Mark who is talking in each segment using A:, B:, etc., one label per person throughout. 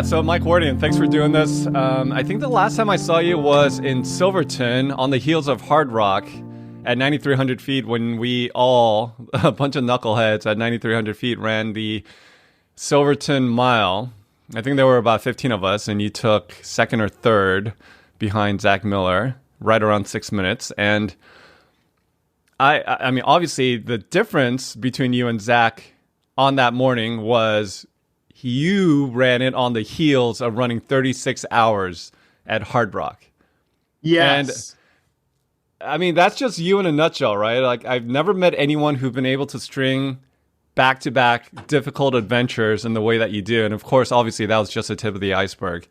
A: Yeah, so Mike Wardian, thanks for doing this. I think the last time I saw you was in Silverton on the heels of Hard Rock at 9,300 feet when we all, a bunch of knuckleheads at 9,300 feet, ran the Silverton Mile. I think there were about 15 of us, and you took second or third behind Zach Miller, right around 6 minutes. And I mean, obviously, the difference between you and Zach on that morning was you ran it on the heels of running 36 hours at Hard Rock.
B: Yes.
A: And I mean, that's just you in a nutshell, right? Like, I've never met anyone who's been able to string back-to-back difficult adventures in the way that you do. And of course, obviously, that was just the tip of the iceberg.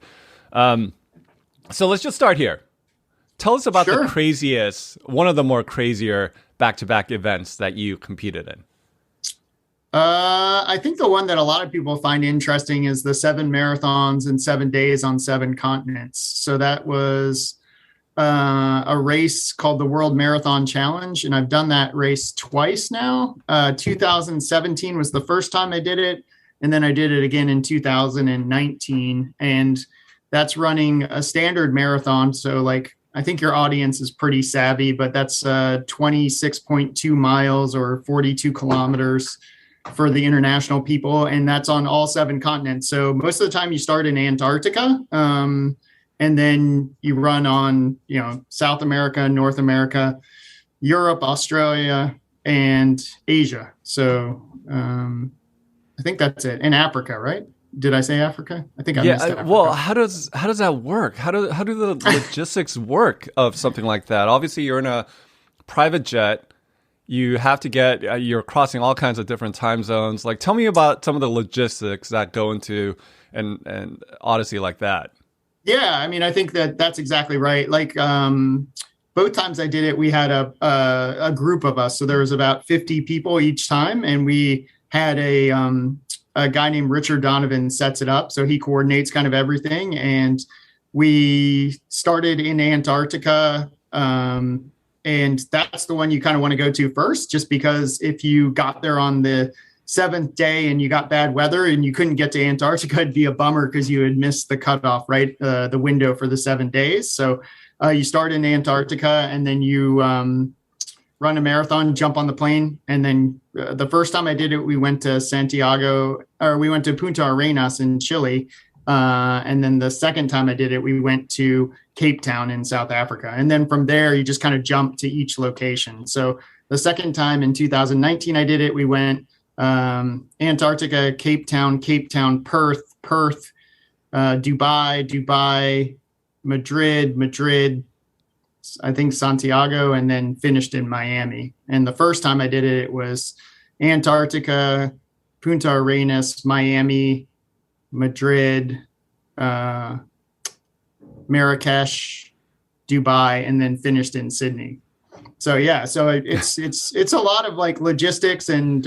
A: So let's just start here. Tell us about the craziest, one of the more crazier back-to-back events that you competed in.
B: I think the one that a lot of people find interesting is the 7 marathons in 7 days on 7 continents. So that was a race called the World Marathon Challenge, and I've done that race twice now. 2017 was the first time I did it, and then I did it again in 2019, and that's running a standard marathon. So like, I think your audience is pretty savvy, but that's 26.2 miles or 42 kilometers for the international people, and that's on all 7 continents. So most of the time you start in Antarctica, and then you run on, South America, North America, Europe, Australia, and Asia. So I think that's it. And Africa, right? Did I say Africa? I think I missed Africa.
A: Well, how does that work? How do the logistics work of something like that? Obviously, you're in a private jet. You have to you're crossing all kinds of different time zones. Like, tell me about some of the logistics that go into an odyssey like that.
B: Yeah, I mean, I think that's exactly right. Like, both times I did it, we had a group of us. So there was about 50 people each time. And we had a guy named Richard Donovan sets it up. So he coordinates kind of everything. And we started in Antarctica, and that's the one you kind of want to go to first, just because if you got there on the 7th day and you got bad weather and you couldn't get to Antarctica, it'd be a bummer because you had missed the cutoff, right? The window for the 7 days. So you start in Antarctica, and then you run a marathon, jump on the plane. And then the first time I did it, we went to Punta Arenas in Chile. And then the second time I did it, we went to Cape Town in South Africa. And then from there, you just kind of jump to each location. So the second time in 2019, I did it, we went Antarctica, Cape Town, Perth, Dubai, Madrid, I think Santiago, and then finished in Miami. And the first time I did it, it was Antarctica, Punta Arenas, Miami, Madrid, Marrakesh, Dubai, and then finished in Sydney. So yeah, so it's a lot of like logistics, and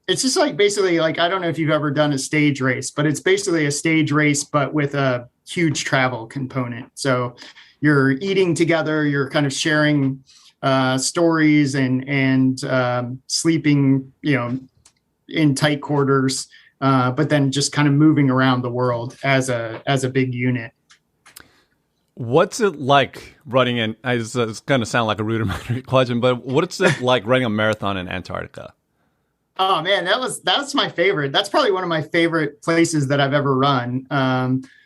B: it's just like basically like, I don't know if you've ever done a stage race, but it's basically a stage race but with a huge travel component. So you're eating together, you're kind of sharing stories and sleeping, in tight quarters. But then just kind of moving around the world as a big unit.
A: What's it like running in? It's going to sound like a rudimentary question, but what's it like running a marathon in Antarctica?
B: Oh man, that's my favorite. That's probably one of my favorite places that I've ever run.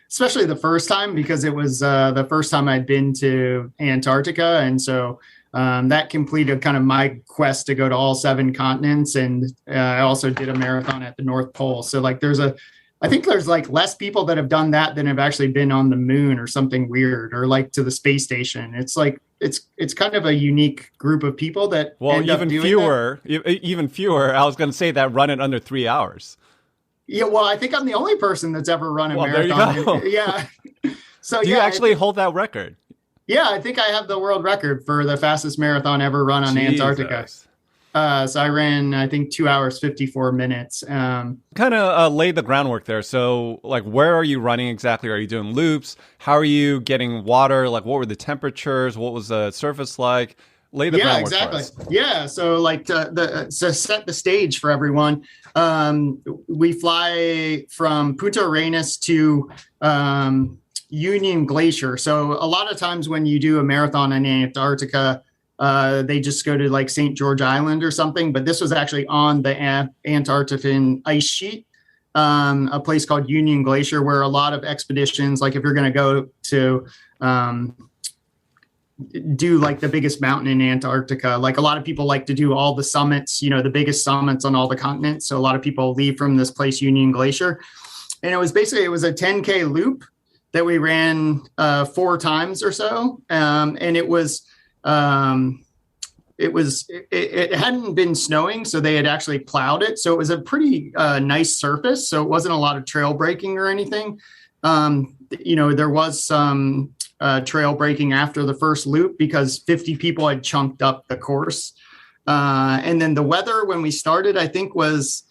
B: Especially the first time, because it was the first time I'd been to Antarctica, and so that completed kind of my quest to go to all 7 continents. And I also did a marathon at the North Pole. So like I think there's like less people that have done that than have actually been on the moon or something weird, or like to the space station. It's like, it's kind of a unique group of people that
A: even fewer. I was going to say that run it under 3 hours.
B: Yeah. Well, I think I'm the only person that's ever run a marathon.
A: There you go.
B: Yeah. So
A: do you actually hold that record?
B: Yeah, I think I have the world record for the fastest marathon ever run on Antarctica. So I ran, I think, 2 hours, 54 minutes.
A: Kind of laid the groundwork there. So, like, where are you running exactly? Are you doing loops? How are you getting water? Like, what were the temperatures? What was the surface like? Lay the groundwork for
B: exactly.
A: us.
B: Yeah. So like to set the stage for everyone, we fly from Punta Arenas to Union Glacier. So a lot of times when you do a marathon in Antarctica, they just go to like St. George Island or something. But this was actually on the Antarctican ice sheet, a place called Union Glacier, where a lot of expeditions, like if you're going to go to do like the biggest mountain in Antarctica, like a lot of people like to do all the summits, the biggest summits on all the continents. So a lot of people leave from this place, Union Glacier. And it was a 10K loop that we ran 4 times or so. And it hadn't been snowing, so they had actually plowed it. So it was a pretty nice surface. So it wasn't a lot of trail breaking or anything. There was some trail breaking after the first loop because 50 people had chunked up the course. And then the weather when we started, I think, was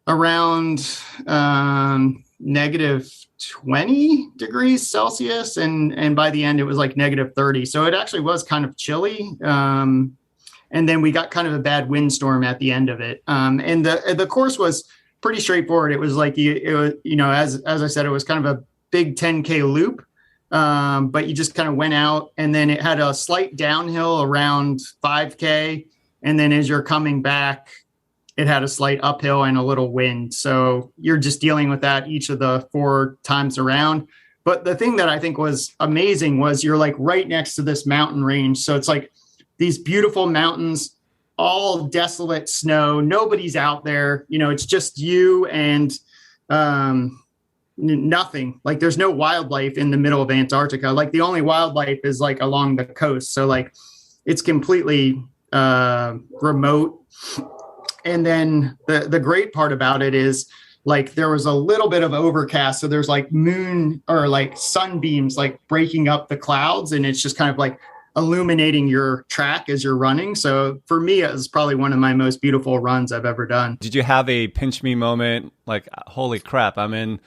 B: around negative 20 degrees Celsius. And by the end, it was like negative 30. So it actually was kind of chilly. And then we got kind of a bad windstorm at the end of it. And the course was pretty straightforward. It was like, as I said, it was kind of a big 10K loop. But you just kind of went out, and then it had a slight downhill around 5K. And then as you're coming back, it had a slight uphill and a little wind. So you're just dealing with that each of the 4 times around. But the thing that I think was amazing was you're like right next to this mountain range. So it's like these beautiful mountains, all desolate snow. Nobody's out there. It's just you and nothing. Like there's no wildlife in the middle of Antarctica. Like the only wildlife is like along the coast. So like it's completely remote. And then the great part about it is like there was a little bit of overcast. So there's like moon or like sunbeams like breaking up the clouds. And it's just kind of like illuminating your track as you're running. So for me, it was probably one of my most beautiful runs I've ever done.
A: Did you have a pinch me moment? Like, holy crap, I'm in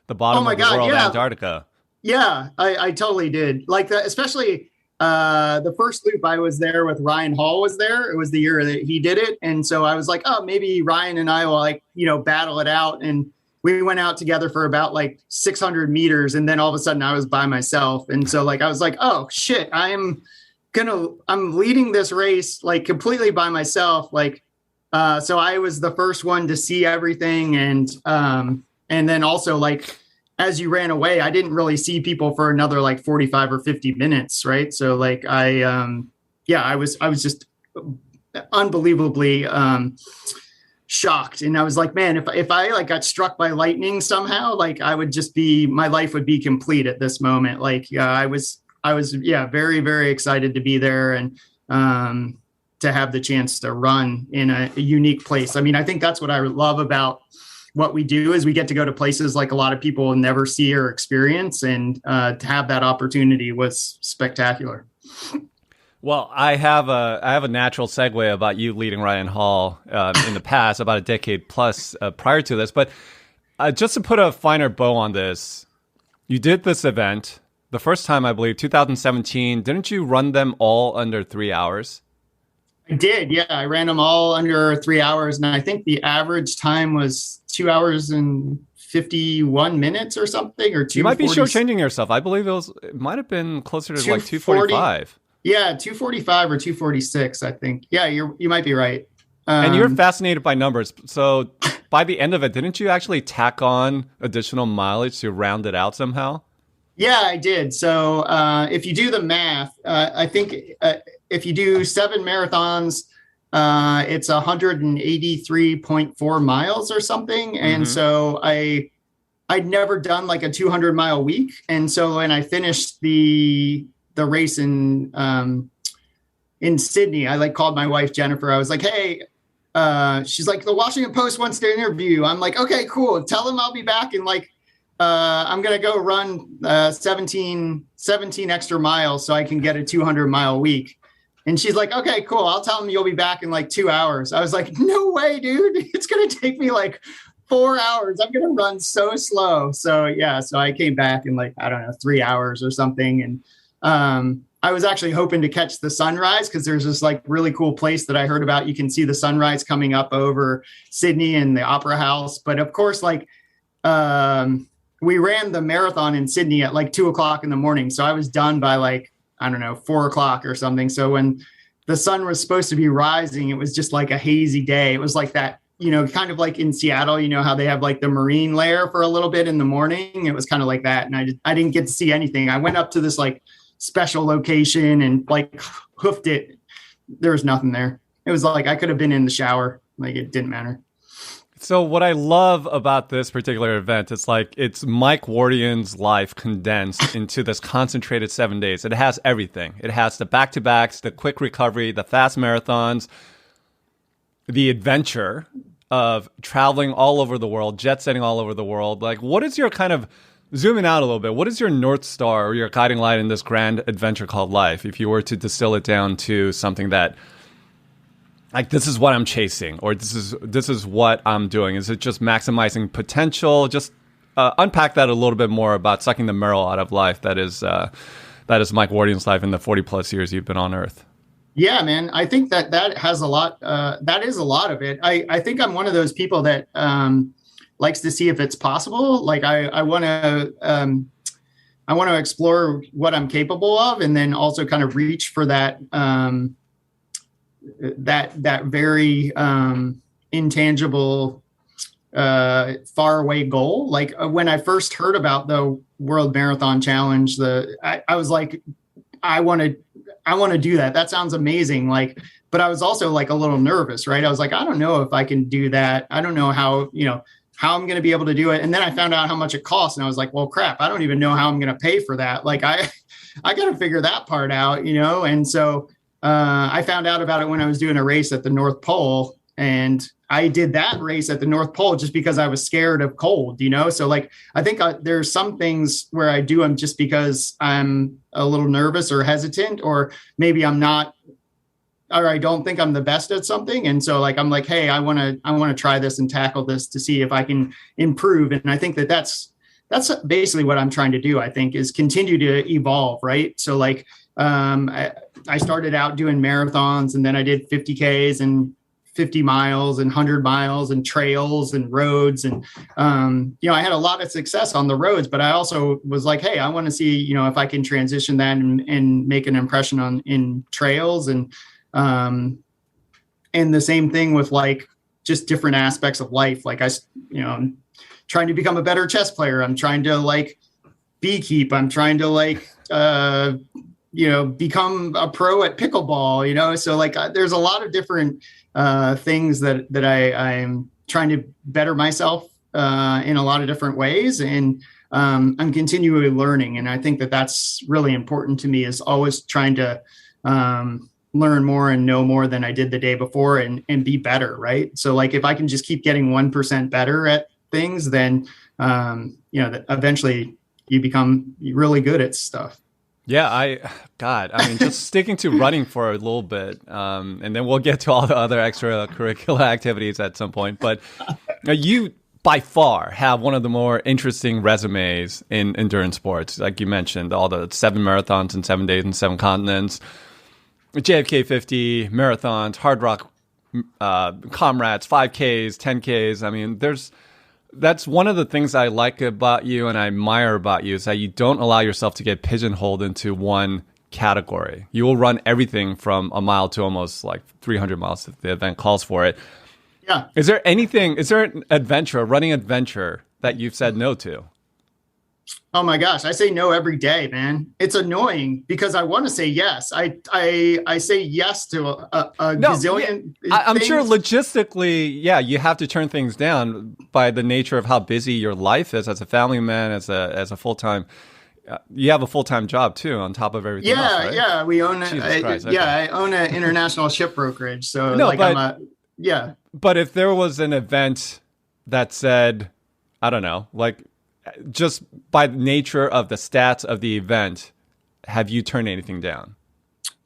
A: the bottom of the world, Antarctica.
B: Yeah, I totally did. Like that, especially the first loop I was there with Ryan Hall was there. It was the year that he did it. And so I was like, oh, maybe Ryan and I will battle it out. And we went out together for about like 600 meters. And then all of a sudden I was by myself. And so like, I was like, oh shit, I'm leading this race like completely by myself. Like, so I was the first one to see everything. And then also like, as you ran away, I didn't really see people for another like 45 or 50 minutes. Right. So like I was just unbelievably shocked. And I was like, man, if I like got struck by lightning somehow, like I would just my life would be complete at this moment. Like, I was very, very excited to be there and to have the chance to run in a unique place. I mean, I think that's what I love about what we do is we get to go to places like a lot of people never see or experience, and to have that opportunity was spectacular.
A: Well, I have a natural segue about you leading Ryan Hall in the past, about a decade plus prior to this. But just to put a finer bow on this, you did this event the first time, I believe, 2017. Didn't you run them all under 3 hours?
B: I did, yeah. I ran them all under 3 hours, and I think the average time was 2 hours and 51 minutes or something, or 2.
A: You might be shortchanging yourself. I believe it might have been closer to like 245.
B: Yeah, 245 or 246, I think. Yeah, you might be right.
A: And you're fascinated by numbers. So by the end of it, didn't you actually tack on additional mileage to round it out somehow?
B: Yeah, I did. So if you do the math, I think if you do 7 marathons, it's 183.4 miles or something. Mm-hmm. And so I'd never done like a 200-mile week. And so when I finished the race in Sydney, I like called my wife, Jennifer. I was like, hey, she's like, the Washington Post wants to interview. I'm like, okay, cool. Tell them I'll be back in like, I'm going to go run 17 extra miles so I can get a 200-mile week. And she's like, okay, cool. I'll tell them you'll be back in like 2 hours. I was like, no way, dude. It's going to take me like 4 hours. I'm going to run so slow. So yeah, so I came back in like, I don't know, 3 hours or something. And I was actually hoping to catch the sunrise because there's this like really cool place that I heard about. You can see the sunrise coming up over Sydney and the Opera House. But of course, like we ran the marathon in Sydney at like 2:00 in the morning. So I was done by like, I don't know, 4:00 or something. So when the sun was supposed to be rising, it was just like a hazy day. It was like that, kind of like in Seattle, how they have like the marine layer for a little bit in the morning. It was kind of like that. And I didn't get to see anything. I went up to this like special location and like hoofed it. There was nothing there. It was like I could have been in the shower. Like it didn't matter.
A: So what I love about this particular event, it's like it's Mike Wardian's life condensed into this concentrated 7 days. It has everything. It has the back-to-backs, the quick recovery, the fast marathons, the adventure of traveling all over the world, jet setting all over the world. Like, what is your kind of, zooming out a little bit, what is your North Star or your guiding light in this grand adventure called life? If you were to distill it down to something that, like, this is what I'm chasing, or this is what I'm doing. Is it just maximizing potential? Just unpack that a little bit more about sucking the marrow out of life. That is Mike Wardian's life in the 40 plus years you've been on Earth.
B: Yeah, man. I think that has a lot. That is a lot of it. I think I'm one of those people that likes to see if it's possible. Like I want to explore what I'm capable of, and then also kind of reach for that. That very intangible, far away goal. Like when I first heard about the World Marathon Challenge, I was like, I want to do that. That sounds amazing. Like, but I was also like a little nervous, right? I was like, I don't know if I can do that. I don't know how I'm going to be able to do it. And then I found out how much it costs, and I was like, well, crap, I don't even know how I'm going to pay for that. Like I got to figure that part out, And so I found out about it when I was doing a race at the North Pole, and I did that race at the North Pole just because I was scared of cold, So like, I think there's some things where I do them just because I'm a little nervous or hesitant, or maybe I'm not, or I don't think I'm the best at something. And so like, I'm like, hey, I want to try this and tackle this to see if I can improve. And I think that's basically what I'm trying to do, I think, is continue to evolve. Right. So like, I started out doing marathons, and then I did 50Ks and 50 miles and 100 miles and trails and roads. And, I had a lot of success on the roads, but I also was like, hey, I want to see, if I can transition that and make an impression in trails. And the same thing with like just different aspects of life. Like I'm trying to become a better chess player. I'm trying to like beekeep. I'm trying to like, become a pro at pickleball, so like there's a lot of different things that I'm trying to better myself in a lot of different ways. And I'm continually learning. And I think that's really important to me, is always trying to learn more and know more than I did the day before, and be better. Right. So like, if I can just keep getting 1% better at things, then, eventually you become really good at stuff.
A: Yeah, just sticking to running for a little bit, and then we'll get to all the other extracurricular activities at some point. But you, by far, have one of the more interesting resumes in endurance sports. Like you mentioned, all the 7 marathons in 7 days in 7 continents, JFK 50, marathons, Hard Rock Comrades, 5Ks, 10Ks. I mean, that's one of the things I like about you and I admire about you, is that you don't allow yourself to get pigeonholed into one category. You will run everything from a mile to almost like 300 miles if the event calls for it.
B: Yeah.
A: Is there an adventure, a running adventure that you've said no to?
B: Oh my gosh, I say no every day, man. It's annoying because I want to say yes. I say yes to a gazillion.
A: I'm sure logistically, yeah, you have to turn things down by the nature of how busy your life is as a family man, as a full-time. You have a full-time job too, on top of everything else, right?
B: Yeah. We own
A: okay.
B: I own an international ship brokerage. So
A: But if there was an event that said, I don't know, like, just by the nature of the stats of the event, have you turned anything down?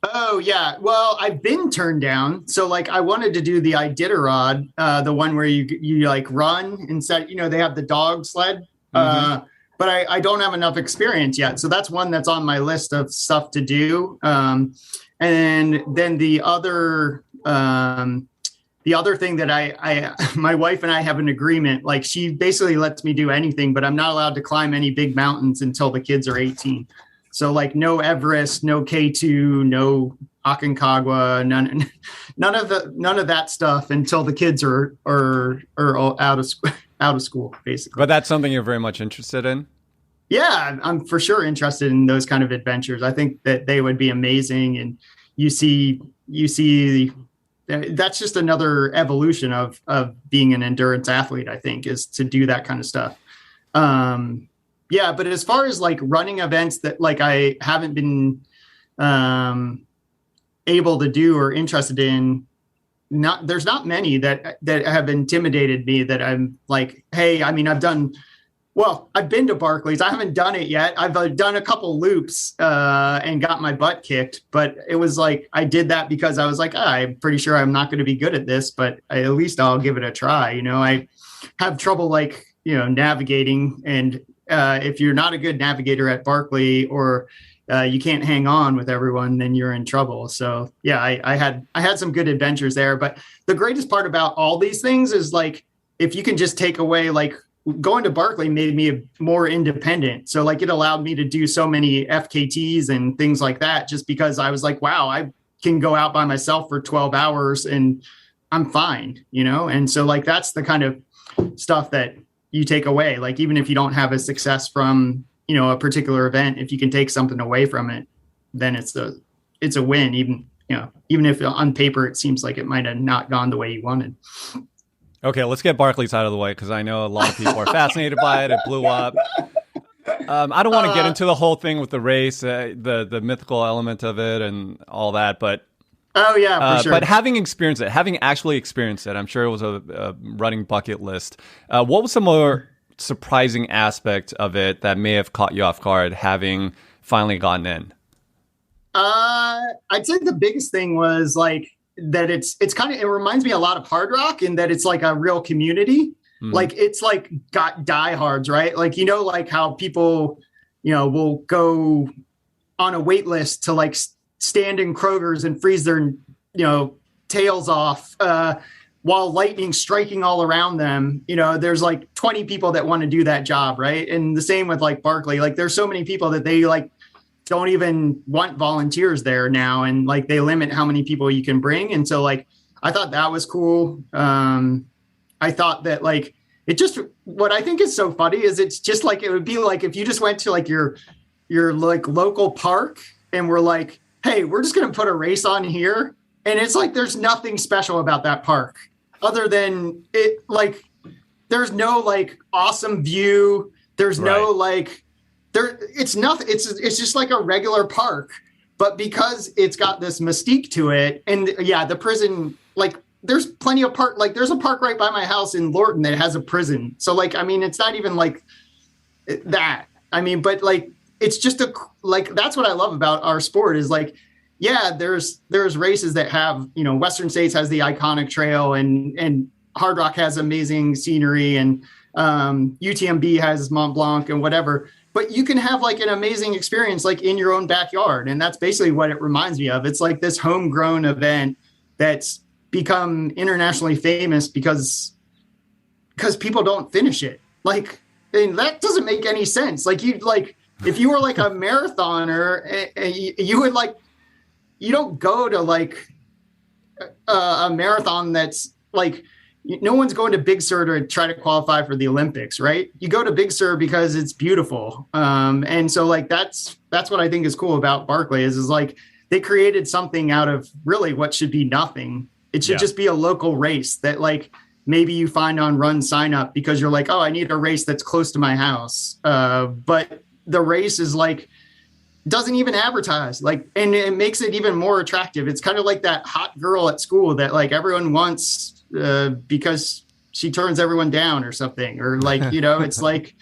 B: Oh, yeah. Well, I've been turned down. So like, I wanted to do the Iditarod, the one where you like run instead, they have the dog sled. Mm-hmm. but I don't have enough experience yet. So that's one that's on my list of stuff to do. And then the other thing that I my wife and I have an agreement, like she basically lets me do anything, but I'm not allowed to climb any big mountains until the kids are 18. So like no Everest, no K2, no Aconcagua, none of that stuff until the kids are all out of school, basically.
A: But that's something you're very much interested in?
B: Yeah, I'm for sure interested in those kind of adventures. I think that they would be amazing. And you see that's just another evolution of being an endurance athlete, I think, is to do that kind of stuff. Yeah, but as far as like running events that like I haven't been able to do or interested in, there's not many that have intimidated me that I'm like, hey, I mean, I've been to Barkleys. I haven't done it yet. I've done a couple loops and got my butt kicked, but it was like, I did that because I was like, I'm pretty sure I'm not going to be good at this, but at least I'll give it a try. You know, I have trouble like, navigating. And if you're not a good navigator at Barkley or you can't hang on with everyone, then you're in trouble. So yeah, I had some good adventures there, but the greatest part about all these things is like, if you can just take away, like going to Barkley made me more independent. So like it allowed me to do so many FKTs and things like that, just because I was like, wow, I can go out by myself for 12 hours and I'm fine,? And so like, that's the kind of stuff that you take away. Like, even if you don't have a success from, a particular event, if you can take something away from it, then it's a win. Even if on paper, it seems like it might've not gone the way you wanted.
A: Okay, let's get Barkleys out of the way because I know a lot of people are fascinated by it. It blew up. I don't want to get into the whole thing with the race, the mythical element of it and all that, but
B: oh yeah, for sure.
A: But having actually experienced it, I'm sure it was a running bucket list. What was some more surprising aspect of it that may have caught you off guard, having finally gotten in?
B: I'd say the biggest thing was like that it reminds me a lot of Hard Rock in that it's like a real community. Mm. Like it's like got diehards, right? Like, like how people, will go on a wait list to like stand in Kroger's and freeze their, tails off, while lightning striking all around them. There's like 20 people that want to do that job. Right. And the same with like Barkley, like there's so many people that they like don't even want volunteers there now. And like, they limit how many people you can bring. And so like, I thought that was cool. I thought that like, what I think is so funny is it's just like, it would be like, if you just went to like your like local park and we're like, hey, we're just going to put a race on here. And it's like, there's nothing special about that park other than it, like, there's no like awesome view. There's no like, it's nothing. It's just like a regular park, but because it's got this mystique to it. And yeah, the prison, like there's plenty of park, like there's a park right by my house in Lorton that has a prison. So like, I mean, it's not even like that. I mean, but like, it's just that's what I love about our sport is like, yeah, there's races that have, Western States has the iconic trail and Hard Rock has amazing scenery and UTMB has Mont Blanc and whatever. But you can have like an amazing experience like in your own backyard. And that's basically what it reminds me of. It's like this homegrown event that's become internationally famous because people don't finish it. Like, and that doesn't make any sense. Like if you were like a marathoner, you would like, you don't go to like a marathon that's like, no one's going to Big Sur to try to qualify for the Olympics, right? You go to Big Sur because it's beautiful. And so like, that's what I think is cool about Barkley is like, they created something out of really what should be nothing. It should just be a local race that like, maybe you find on Run Sign Up because you're like, oh, I need a race that's close to my house. But the race is like, doesn't even advertise, like, and it makes it even more attractive. It's kind of like that hot girl at school that like everyone wants because she turns everyone down or something, or like, it's like,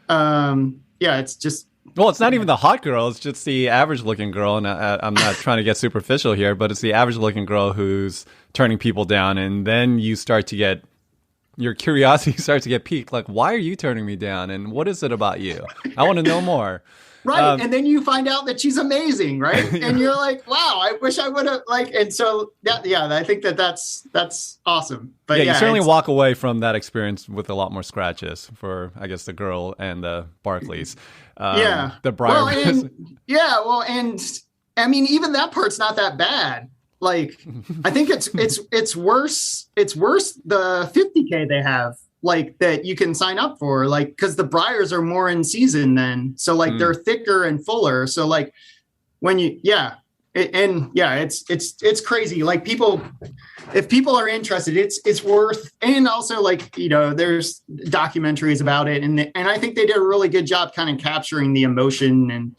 B: it's just.
A: Well, it's not even the hot girl. It's just the average looking girl. And I'm not trying to get superficial here, but it's the average looking girl who's turning people down. And then you start to get your curiosity starts to get piqued. Like, why are you turning me down? And what is it about you? I want to know more.
B: Right. And then you find out that she's amazing. Right. And you're like, wow, I wish I would have and so I think that's awesome. But
A: you certainly walk away from that experience with a lot more scratches for, I guess, the girl and the Barkleys. The Briar.
B: Well, and I mean, even that part's not that bad. Like, I think it's worse. It's worse the 50K they have, like, that you can sign up for, like, because the Briars are more in season then. So like they're thicker and fuller. So like when you, it's crazy. Like if people are interested, it's worth, and also like, there's documentaries about it. And I think they did a really good job kind of capturing the emotion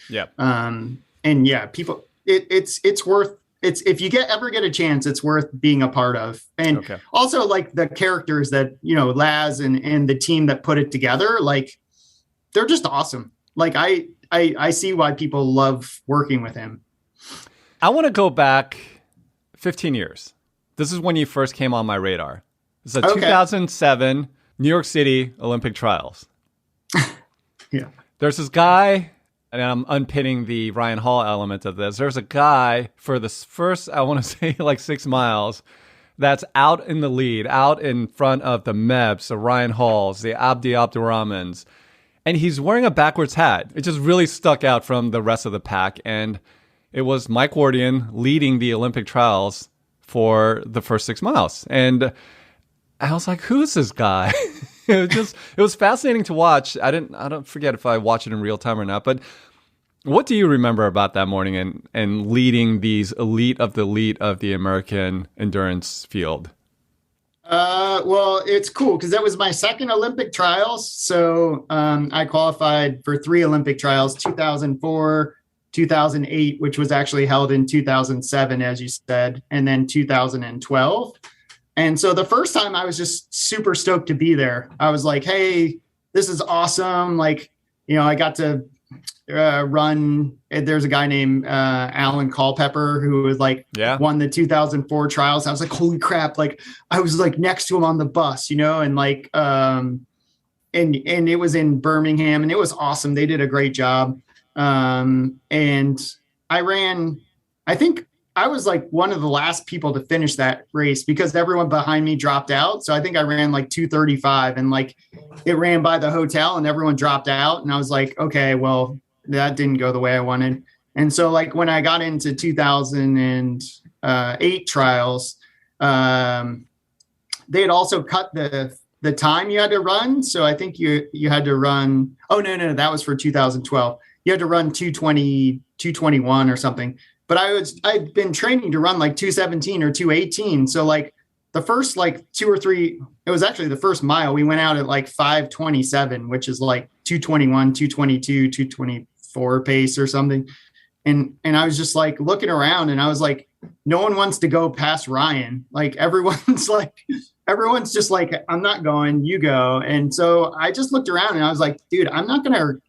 B: people, it's worth, if you ever get a chance, it's worth being a part of. And also like the characters that, Laz and the team that put it together, like they're just awesome. Like I see why people love working with him.
A: I want to go back 15 years. This is when you first came on my radar. It's a 2007 New York City Olympic trials. There's this guy, and I'm unpinning the Ryan Hall element of this. There's a guy for the first, I want to say like 6 miles, that's out in the lead, out in front of the Mebs, the Ryan Halls, the Abdi Abdurrahmans. And he's wearing a backwards hat. It just really stuck out from the rest of the pack. And it was Mike Wardian leading the Olympic trials for the first 6 miles. And I was like, who is this guy? It was fascinating to watch. I don't forget if I watched it in real time or not, but what do you remember about that morning and leading these elite of the American endurance field?
B: Well, it's cool because that was my second Olympic trials. So I qualified for 3 Olympic trials, 2004, 2008, which was actually held in 2007, as you said, and then 2012. And so the first time I was just super stoked to be there. I was like, hey, this is awesome. Like, I got to run. There's a guy named Alan Culpepper who was won the 2004 trials. I was like, holy crap. Like I was like next to him on the bus, and like, and it was in Birmingham and it was awesome. They did a great job. And I think I was like one of the last people to finish that race because everyone behind me dropped out. So I think I ran like 2:35 and like it ran by the hotel and everyone dropped out. And I was like, okay, well, that didn't go the way I wanted. And so like when I got into 2008 trials, they had also cut the time you had to run. So I think you had to run. Oh, no, that was for 2012. You had to run 2:20, 2:21 or something. But I'd been training to run like 2:17 or 2:18. So like the first like 2 or 3, it was actually the first mile. We went out at like 5:27, which is like 2:21, 2:22, 2:24 pace or something. And I was just like looking around and I was like, no one wants to go past Ryan. Like everyone's just like, I'm not going, you go. And so I just looked around and I was like, dude, I'm not going to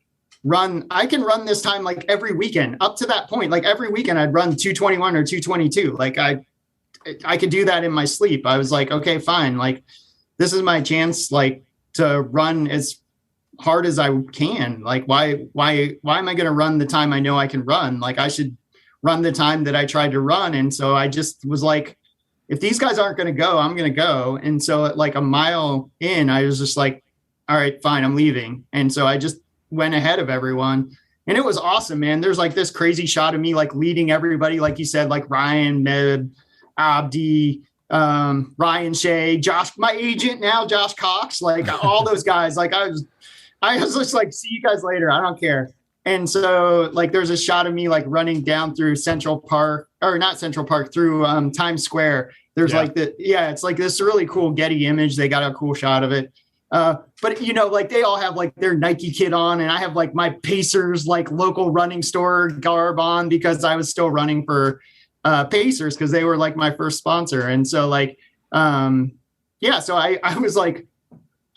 B: run. I can run this time like every weekend up to that point. Like every weekend I'd run 2:21 or 2:22. Like I could do that in my sleep. I was like, okay, fine. Like this is my chance, like to run as hard as I can. Like why am I going to run the time I know I can run? Like I should run the time that I tried to run. And so I just was like, if these guys aren't going to go, I'm going to go. And so at like a mile in, I was just like, all right, fine, I'm leaving. And so I just went ahead of everyone and it was awesome, man. There's like this crazy shot of me like leading everybody, like you said, like Ryan, Meb, Abdi, Ryan Shea, Josh, my agent now, Josh Cox, like all those guys. Like I was just like, see you guys later, I don't care. And so like there's a shot of me like running down through Central Park, or not Central Park, through Times Square. There's it's like this really cool Getty image. They got a cool shot of it. But like they all have like their Nike kit on and I have like my Pacers, like local running store garb on because I was still running for Pacers because they were like my first sponsor. And so like, so I was like,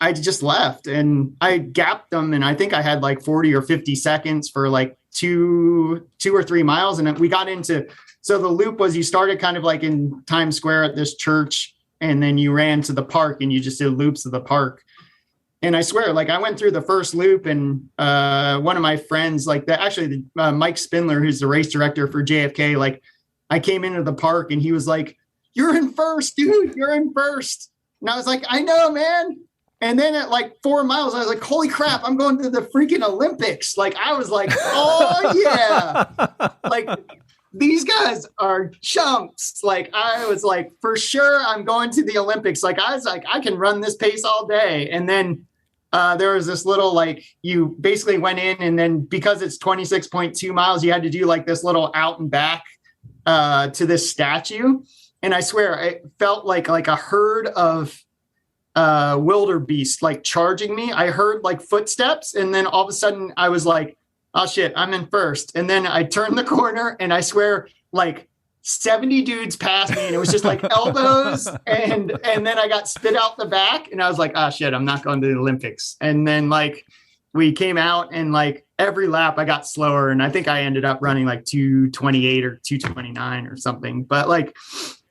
B: I just left and I gapped them. And I think I had like 40 or 50 seconds for like two or 3 miles. And we got into, so the loop was you started kind of like in Times Square at this church. and then you ran to the park and you just did loops of the park. And I swear, like I went through the first loop, and one of my friends, like Mike Spindler, who's the race director for JFK, like I came into the park and he was like, "You're in first, dude, you're in first." And I was like, "I know, man." And then at like 4 miles, I was like, "Holy crap, I'm going to the freaking Olympics." Like I was like, "Oh yeah." Like these guys are chumps. Like I was like, for sure, I'm going to the Olympics. Like I was like, I can run this pace all day. And then there was this little, like, you basically went in, and then because it's 26.2 miles, you had to do like this little out and back to this statue. And I swear it felt like a herd of wildebeest like charging me. I heard like footsteps, and then all of a sudden I was like, "Oh shit, I'm in first." And then I turned the corner, and I swear like 70 dudes passed me, and it was just like elbows. And then I got spit out the back, and I was like, "Oh shit, I'm not going to the Olympics." And then like we came out, and like every lap I got slower. And I think I ended up running like 2:28 or 2:29 or something. But like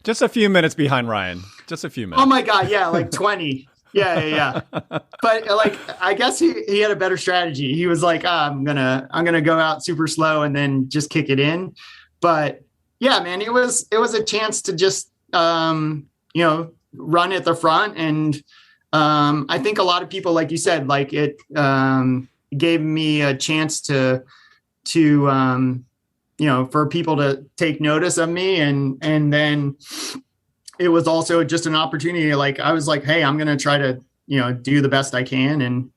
A: just a few minutes behind Ryan, just a few minutes.
B: Oh my God. Yeah. Like 20. Yeah. But like, I guess he had a better strategy. He was like, I'm going to go out super slow and then just kick it in. But yeah, man, it was a chance to just, run at the front. And I think a lot of people, like you said, like it gave me a chance to for people to take notice of me. And then it was also just an opportunity. Like I was like, "Hey, I'm going to try to, do the best I can." And,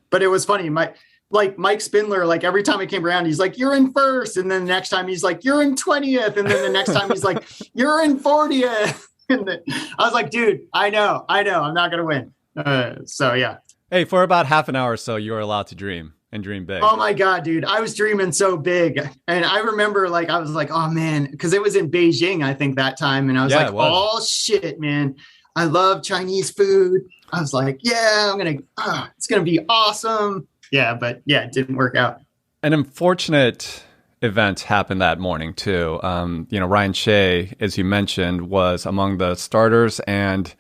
B: but it was funny. Mike Spindler, like every time I came around, he's like, "You're in first." And then the next time he's like, "You're in 20th." And then the next time he's like, "You're in 40th." And then I was like, "Dude, I know, I'm not going to win." So yeah.
A: Hey, for about half an hour or so, you were allowed to dream and dream big.
B: Oh my God, dude. I was dreaming so big. And I remember like, I was like, "Oh man," because it was in Beijing, I think that time. And I was like, "Oh shit, man. I love Chinese food." I was like, "Yeah, it's going to be awesome." Yeah. But yeah, it didn't work out.
A: An unfortunate event happened that morning too. Ryan Shea, as you mentioned, was among the starters and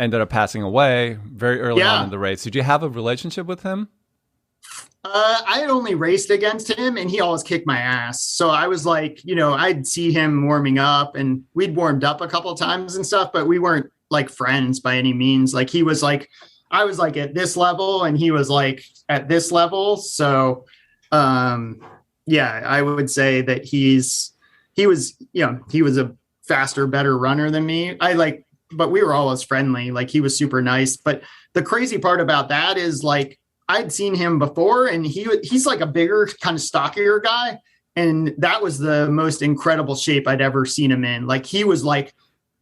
A: ended up passing away very early on in the race. Did you have a relationship with him?
B: I had only raced against him, and he always kicked my ass. So I was like, I'd see him warming up, and we'd warmed up a couple of times and stuff, but we weren't like friends by any means. Like he was like, I was like at this level, and he was like at this level. So, I would say that he was a faster, better runner than me. But we were always friendly. Like he was super nice. But the crazy part about that is like, I'd seen him before, and he's like a bigger, kind of stockier guy. And that was the most incredible shape I'd ever seen him in. Like he was like,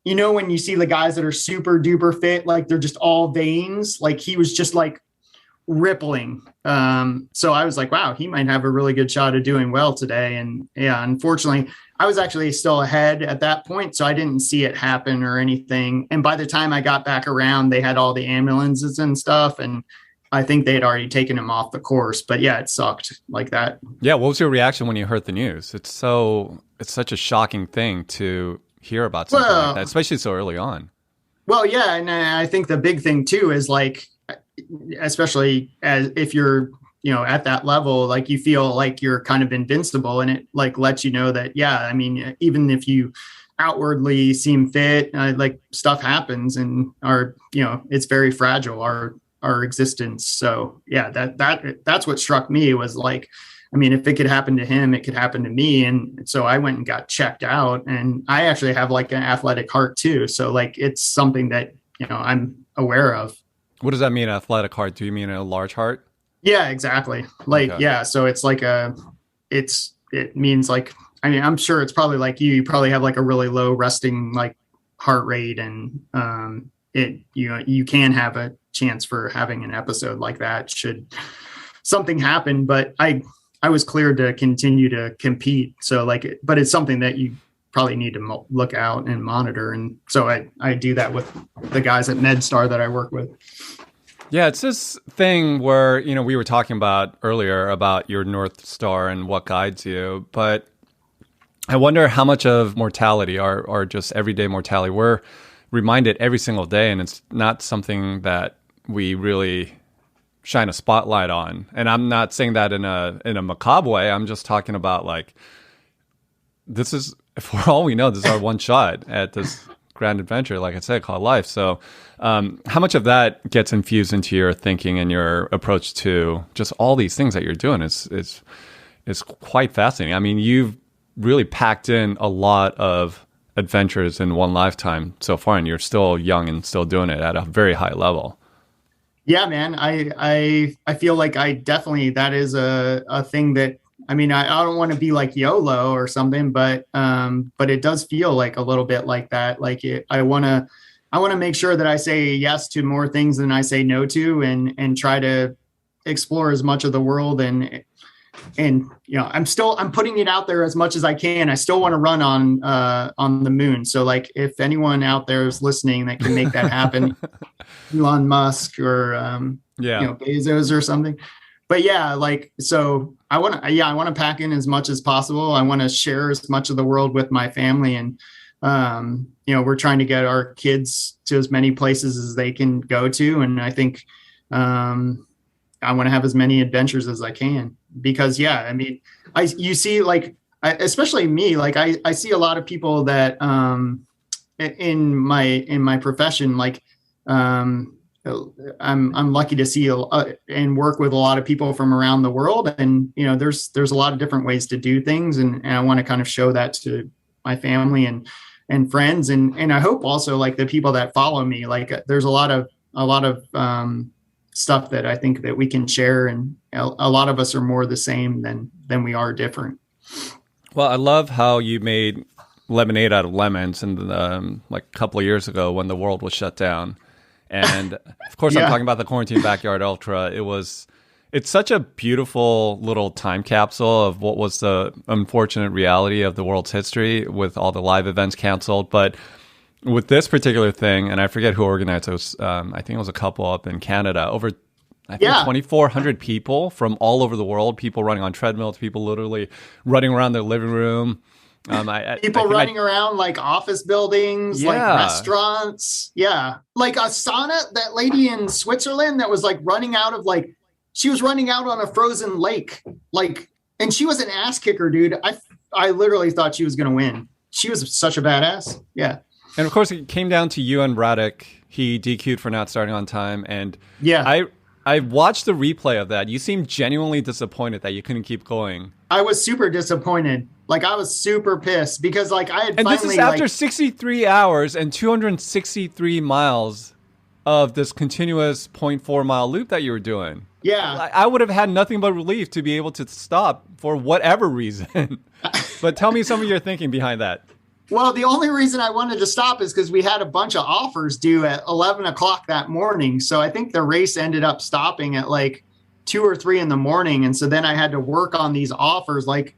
B: when you see the guys that are super duper fit, like they're just all veins, like he was just like rippling. So I was like, wow, he might have a really good shot of doing well today. And yeah, unfortunately, I was actually still ahead at that point, so I didn't see it happen or anything. And by the time I got back around, they had all the ambulances and stuff, and I think they had already taken him off the course. But yeah, it sucked like that. Yeah,
A: what was your reaction when you heard the news? It's such a shocking thing to hear about something like that, especially so early on.
B: Well, yeah, and I think the big thing too is like, especially if you're at that level, like you feel like you're kind of invincible, and it like lets you know that, yeah, I mean, even if you outwardly seem fit, like stuff happens, and it's very fragile, our existence. So yeah, that's what struck me was like, I mean, if it could happen to him, it could happen to me. And so I went and got checked out, and I actually have like an athletic heart too. So like, it's something that, I'm aware of.
A: What does that mean? Athletic heart? Do you mean a large heart?
B: Yeah, exactly. Like, okay. Yeah. So it's like it means like, I mean, I'm sure it's probably like you probably have like a really low resting like heart rate, and you can have a chance for having an episode like that should something happen. But I was cleared to continue to compete. So like, but it's something that you probably need to look out and monitor. And so I do that with the guys at MedStar that I work with.
A: Yeah, it's this thing where, we were talking about earlier about your North Star and what guides you, but I wonder how much of mortality or just everyday mortality, we're reminded every single day, and it's not something that we really shine a spotlight on. And I'm not saying that in a macabre way. I'm just talking about like, this is, for all we know, this is our one shot at this grand adventure, like I said, called life. So how much of that gets infused into your thinking and your approach to just all these things that you're doing is quite fascinating. I mean, you've really packed in a lot of adventures in one lifetime so far, and you're still young and still doing it at a very high level.
B: Yeah, man. I feel like I definitely, that is a thing that, I mean, I don't want to be like YOLO or something, but it does feel like a little bit like that. Like I want to make sure that I say yes to more things than I say no to, and try to explore as much of the world. And I'm putting it out there as much as I can. I still want to run on the moon. So like, if anyone out there is listening that can make that happen, Elon Musk or, Bezos or something. But yeah, like, so I want to pack in as much as possible. I want to share as much of the world with my family. And, we're trying to get our kids to as many places as they can go to. And I think, I want to have as many adventures as I can, because I mean, you see, like, especially me, like I see a lot of people that, in my profession, like, I'm lucky to see and work with a lot of people from around the world. And, there's a lot of different ways to do things. And I want to kind of show that to my family and friends. And I hope also, like, the people that follow me, like, there's a lot of stuff that I think that we can share. And a lot of us are more the same than we are different.
A: Well, I love how you made lemonade out of lemons, and like a couple of years ago when the world was shut down. And of course, I'm talking about the Quarantine Backyard Ultra. It's such a beautiful little time capsule of what was the unfortunate reality of the world's history with all the live events canceled. But with this particular thing, and I forget who organized it, was, I think it was a couple up in Canada, over, I think, 2,400 people from all over the world, people running on treadmills, people literally running around their living room.
B: People running around like office buildings, like restaurants. Yeah. Like a sauna, that lady in Switzerland that was like running out of, like, she was running out on a frozen lake. Like, and she was an ass kicker, dude. I literally thought she was going to win. She was such a badass. Yeah.
A: And of course it came down to Ewan Braddock. He DQ'd for not starting on time. And I watched the replay of that. You seemed genuinely disappointed that you couldn't keep going.
B: I was super disappointed. Like, I was super pissed because, like, I had
A: this is after 63 hours and 263 miles of this continuous 0.4 mile loop that you were doing.
B: Yeah.
A: I would have had nothing but relief to be able to stop for whatever reason. But tell me some of your thinking behind that.
B: Well, the only reason I wanted to stop is because we had a bunch of offers due at 11 o'clock that morning. So I think the race ended up stopping at like 2 or 3 in the morning. And so then I had to work on these offers, like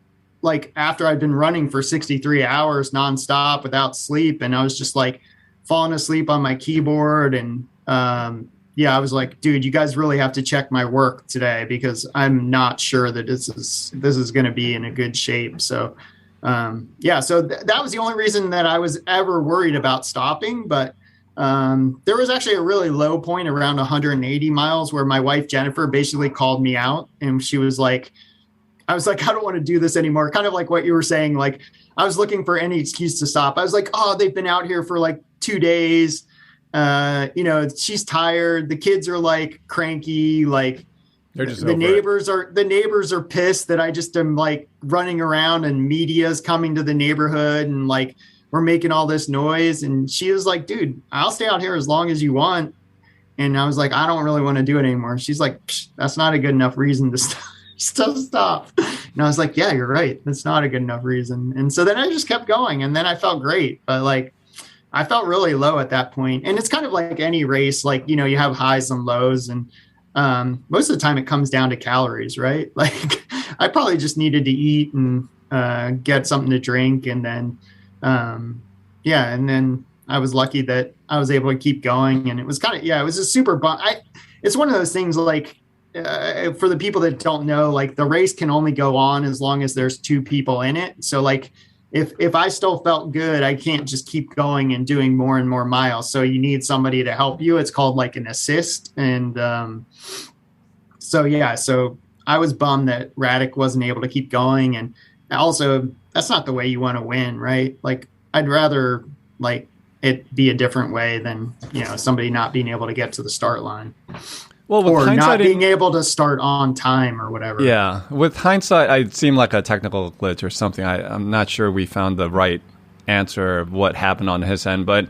B: after I'd been running for 63 hours nonstop without sleep. And I was just like falling asleep on my keyboard. And I was like, dude, you guys really have to check my work today, because I'm not sure that this is going to be in a good shape. So so that was the only reason that I was ever worried about stopping. But there was actually a really low point around 180 miles where my wife, Jennifer, basically called me out, and she was like, I was like, I don't want to do this anymore. Kind of like what you were saying. Like, I was looking for any excuse to stop. I was like, oh, they've been out here for like 2 days. She's tired. The kids are like cranky. Like, the neighbors are pissed that I just am like running around and media's coming to the neighborhood and like we're making all this noise. And she was like, dude, I'll stay out here as long as you want. And I was like, I don't really want to do it anymore. She's like, that's not a good enough reason to stop. And I was like, yeah, you're right. That's not a good enough reason. And so then I just kept going, and then I felt great. But like, I felt really low at that point. And it's kind of like any race, like, you have highs and lows, and most of the time it comes down to calories, right? Like, I probably just needed to eat and get something to drink. And then, and then I was lucky that I was able to keep going. And it was kind of, it was a super it's one of those things, like, for the people that don't know, like, the race can only go on as long as there's 2 people in it. So like, if I still felt good, I can't just keep going and doing more and more miles. So you need somebody to help you. It's called like an assist. And so I was bummed that Radek wasn't able to keep going. And also, that's not the way you want to win, right? Like, I'd rather like it be a different way than, somebody not being able to get to the start line.
A: Well, with
B: or
A: hindsight,
B: not being able to start on time or whatever.
A: Yeah, with hindsight, it seemed like a technical glitch or something. I'm not sure we found the right answer of what happened on his end. But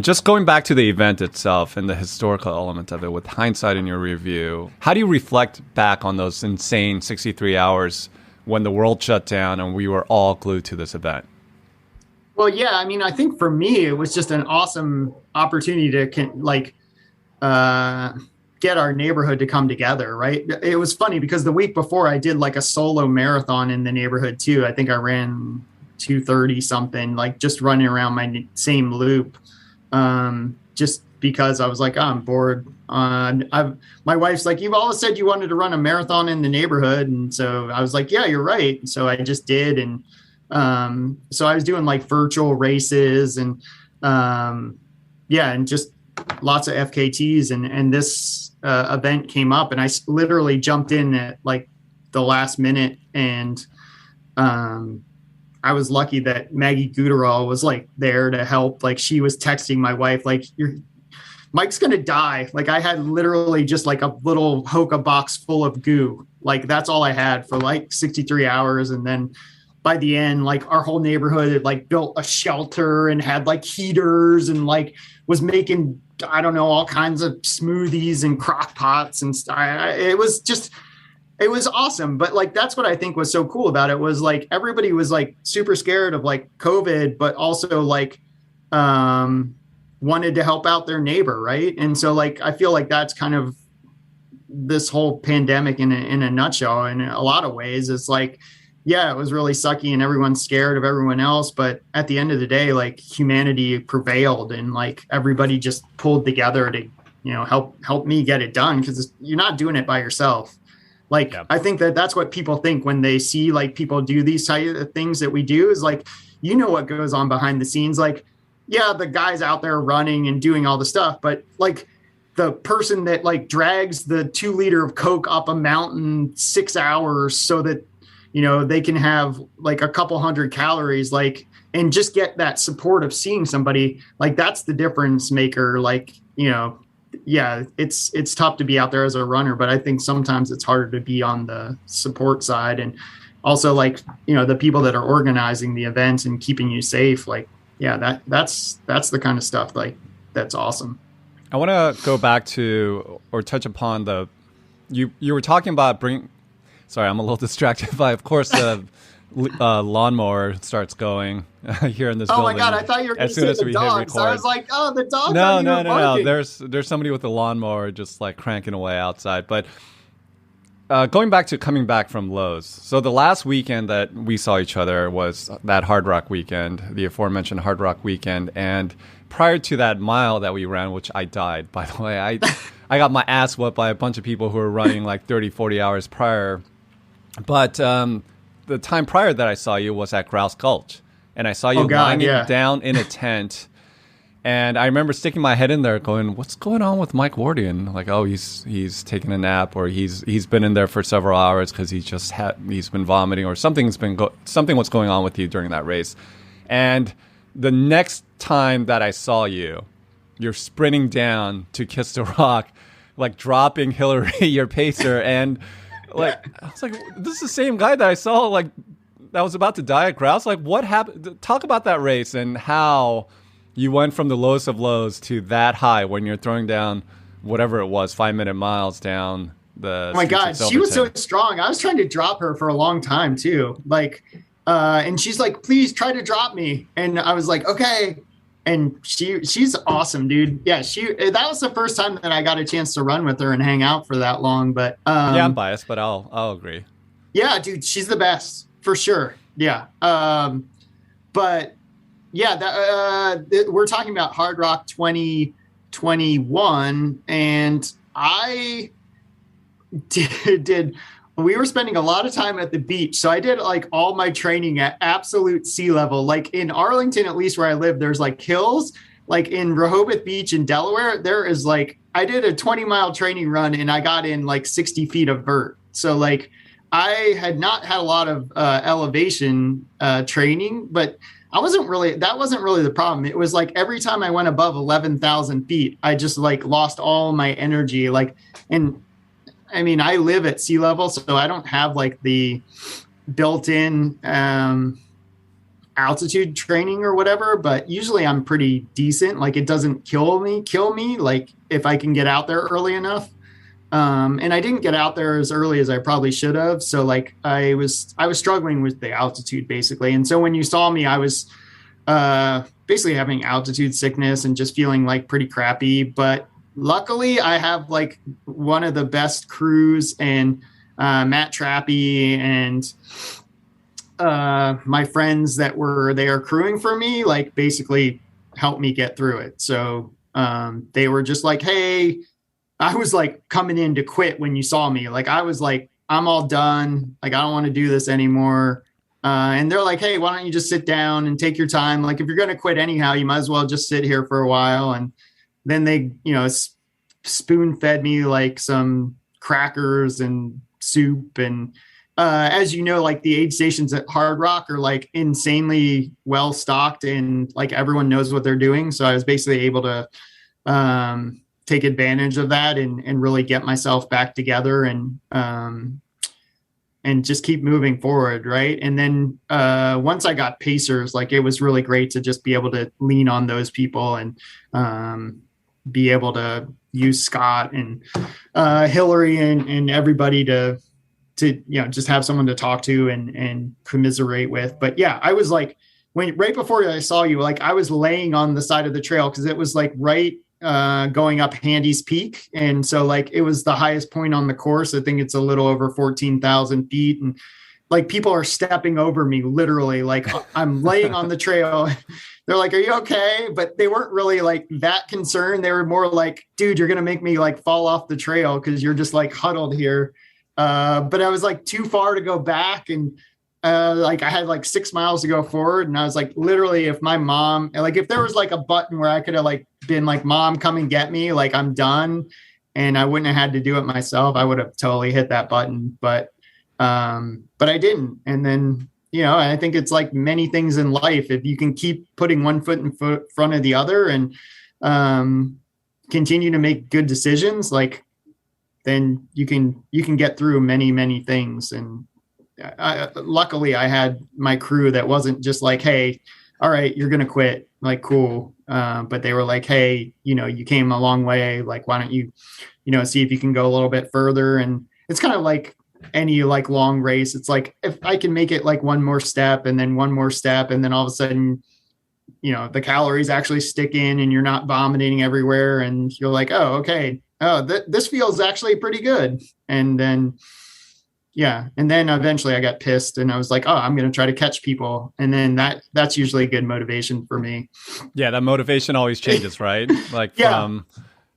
A: just going back to the event itself and the historical element of it, with hindsight in your review, how do you reflect back on those insane 63 hours when the world shut down and we were all glued to this event?
B: Well, yeah, I mean, I think for me, it was just an awesome opportunity to get our neighborhood to come together, right? It was funny because the week before I did like a solo marathon in the neighborhood too. I think I ran 2:30 something, like just running around my same loop. Just because I was like, oh, I'm bored. My wife's like, you've always said you wanted to run a marathon in the neighborhood. And so I was like, yeah, you're right. And so I just did. And so I was doing like virtual races and and just lots of FKTs and this event came up and I literally jumped in at like the last minute and I was lucky that Maggie Guterall was like there to help. Like she was texting my wife like, Mike's gonna die. Like I had literally just like a little Hoka box full of goo. Like that's all I had for like 63 hours. And then by the end, like our whole neighborhood had like built a shelter and had like heaters and like was making, I don't know, all kinds of smoothies and crock pots and stuff. It was awesome. But like, that's what I think was so cool about it was like, everybody was like super scared of like COVID, but also like, wanted to help out their neighbor. Right. And so like, I feel like that's kind of this whole pandemic in a nutshell. In a lot of ways, it's like, yeah, it was really sucky and everyone's scared of everyone else. But at the end of the day, like humanity prevailed and like everybody just pulled together to, help me get it done. Cause you're not doing it by yourself. Like, yeah. I think that's what people think when they see like people do these type of things that we do is like, what goes on behind the scenes. Like, yeah, the guy's out there running and doing all the stuff, but like the person that like drags the 2 liter of Coke up a mountain 6 hours so that, they can have like a couple hundred calories, like, and just get that support of seeing somebody like that's the difference maker. Like, yeah, it's tough to be out there as a runner, but I think sometimes it's harder to be on the support side. And also like, the people that are organizing the events and keeping you safe, like, yeah, that's the kind of stuff like that's awesome.
A: I want to go back to or touch upon you were talking about sorry, I'm a little distracted by, of course, the lawnmower starts going here in this building.
B: Oh my God, I thought you were going to say the dogs. I was like, oh, the dogs.
A: No. There's somebody with a lawnmower just like cranking away outside. But coming back from Lowe's. So the last weekend that we saw each other was that Hard Rock weekend, the aforementioned Hard Rock weekend. And prior to that mile that we ran, which I died, by the way, I got my ass whooped by a bunch of people who were running like 30, 40 hours prior. But the time prior that I saw you was at Grouse Gulch. And I saw you lying down in a tent. And I remember sticking my head in there going, what's going on with Mike Wardian? Like, oh, he's taking a nap or he's been in there for several hours because he's been vomiting or something was going on with you during that race. And the next time that I saw you, you're sprinting down to kiss the rock, like dropping Hillary, your pacer. And like, I was like, this is the same guy that I saw, like, that was about to die at Grouse. Like, what happened? Talk about that race and how you went from the lowest of lows to that high when you're throwing down whatever it was, 5-minute miles down the.
B: Oh my God, she was so strong. I was trying to drop her for a long time too. Like, and she's like, please try to drop me. And I was like, okay. And she's awesome, dude. Yeah, that was the first time that I got a chance to run with her and hang out for that long. But
A: yeah, I'm biased, but I'll agree.
B: Yeah, dude, she's the best for sure. Yeah. But yeah, we're talking about Hard Rock 2021, and I did we were spending a lot of time at the beach. So I did like all my training at absolute sea level. Like in Arlington, at least where I live, there's like hills. Like in Rehoboth Beach in Delaware, there is like, I did a 20-mile training run and I got in like 60 feet of vert. So like I had not had a lot of elevation training, but that wasn't really the problem. It was like every time I went above 11,000 feet, I just like lost all my energy. Like, and I mean, I live at sea level, so I don't have like the built-in altitude training or whatever, but usually I'm pretty decent. Like it doesn't kill me, like if I can get out there early enough. And I didn't get out there as early as I probably should have. So like I was struggling with the altitude basically. And so when you saw me, I was basically having altitude sickness and just feeling like pretty crappy. But luckily I have like one of the best crews, and Matt Trappy and my friends that were there crewing for me, like basically helped me get through it. So they were just like, hey, I was like coming in to quit when you saw me. Like I was like, I'm all done. Like I don't want to do this anymore. And they're like, hey, why don't you just sit down and take your time? Like if you're going to quit anyhow, you might as well just sit here for a while. And then they, spoon fed me like some crackers and soup. And as you know, like the aid stations at Hard Rock are like insanely well stocked and like everyone knows what they're doing. So I was basically able to take advantage of that and really get myself back together and just keep moving forward. Right. And then once I got pacers, like it was really great to just be able to lean on those people and be able to use Scott and Hillary and everybody to just have someone to talk to and commiserate with. But yeah, I was like, right before I saw you, like I was laying on the side of the trail because it was like right going up Handy's Peak. And so like it was the highest point on the course. I think it's a little over 14,000 feet. And like people are stepping over me literally, like I'm laying on the trail. They're like, are you okay? But they weren't really like that concerned. They were more like, dude, you're going to make me like fall off the trail because you're just like huddled here. But I was like too far to go back. And like I had like 6 miles to go forward. And I was like, literally, if my mom, like if there was like a button where I could have like been like, mom, come and get me, like I'm done. And I wouldn't have had to do it myself. I would have totally hit that button, but I didn't. And then, I think it's like many things in life. If you can keep putting one foot in front of the other and continue to make good decisions, like then you can get through many, many things. And luckily I had my crew that wasn't just like, hey, all right, you're going to quit. Like, cool. But they were like, hey, you came a long way. Like, why don't you, see if you can go a little bit further. And it's kind of like any like long race. It's like, if I can make it like one more step and then one more step, and then all of a sudden, the calories actually stick in and you're not vomiting everywhere. And you're like, oh, okay. Oh, this feels actually pretty good. And then, yeah. And then eventually I got pissed and I was like, oh, I'm going to try to catch people. And then that's usually a good motivation for me.
A: Yeah. That motivation always changes, right? Like from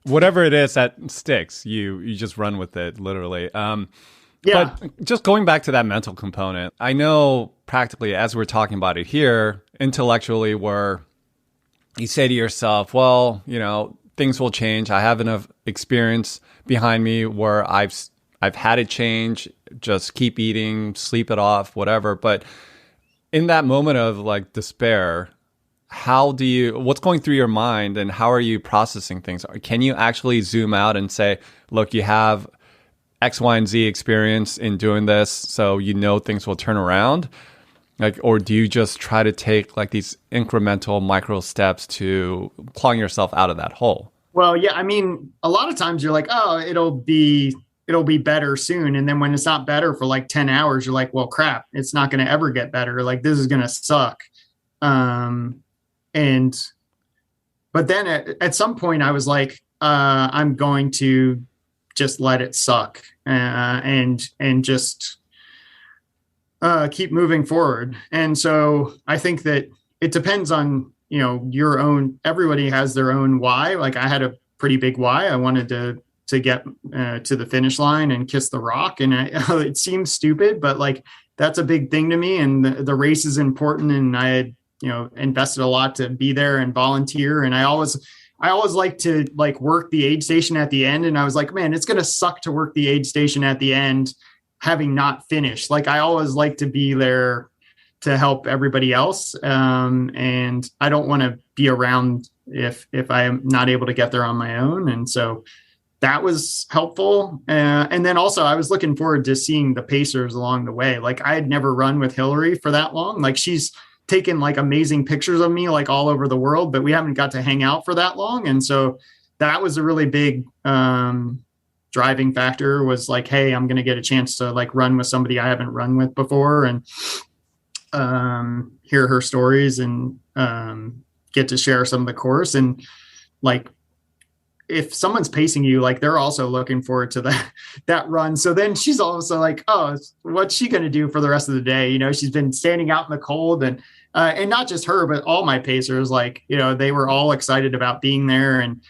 A: whatever it is that sticks, you just run with it literally.
B: Yeah.
A: But just going back to that mental component, I know practically as we're talking about it here, intellectually, where you say to yourself, well, things will change. I have enough experience behind me where I've had it change, just keep eating, sleep it off, whatever. But in that moment of like despair, what's going through your mind and how are you processing things? Can you actually zoom out and say, look, you have X, Y, and Z experience in doing this, so things will turn around? Like, or do you just try to take like these incremental micro steps to clawing yourself out of that hole?
B: Well, yeah, I mean, a lot of times you're like, oh, it'll be better soon. And then when it's not better for like 10 hours, you're like, well, crap, it's not going to ever get better. Like this is going to suck. But then at some point I was like, I'm going to just let it suck and just keep moving forward. And so I think that it depends on, your own, everybody has their own why. Like I had a pretty big why. I wanted to to get to the finish line and kiss the rock. And it seems stupid, but like that's a big thing to me. And the race is important. And I had, invested a lot to be there and volunteer. And I always like to like work the aid station at the end. And I was like, man, it's going to suck to work the aid station at the end, having not finished. Like I always like to be there to help everybody else. And I don't want to be around if I am not able to get there on my own. And so that was helpful. And then also I was looking forward to seeing the pacers along the way. Like I had never run with Hillary for that long. Like she's taken like amazing pictures of me, like all over the world, but we haven't got to hang out for that long. And so that was a really big, driving factor, was like, hey, I'm going to get a chance to like run with somebody I haven't run with before, and hear her stories, and get to share some of the course. And like, if someone's pacing you, like they're also looking forward to that run. So then she's also like, oh, what's she going to do for the rest of the day? She's been standing out in the cold, and not just her, but all my pacers, like, they were all excited about being there. And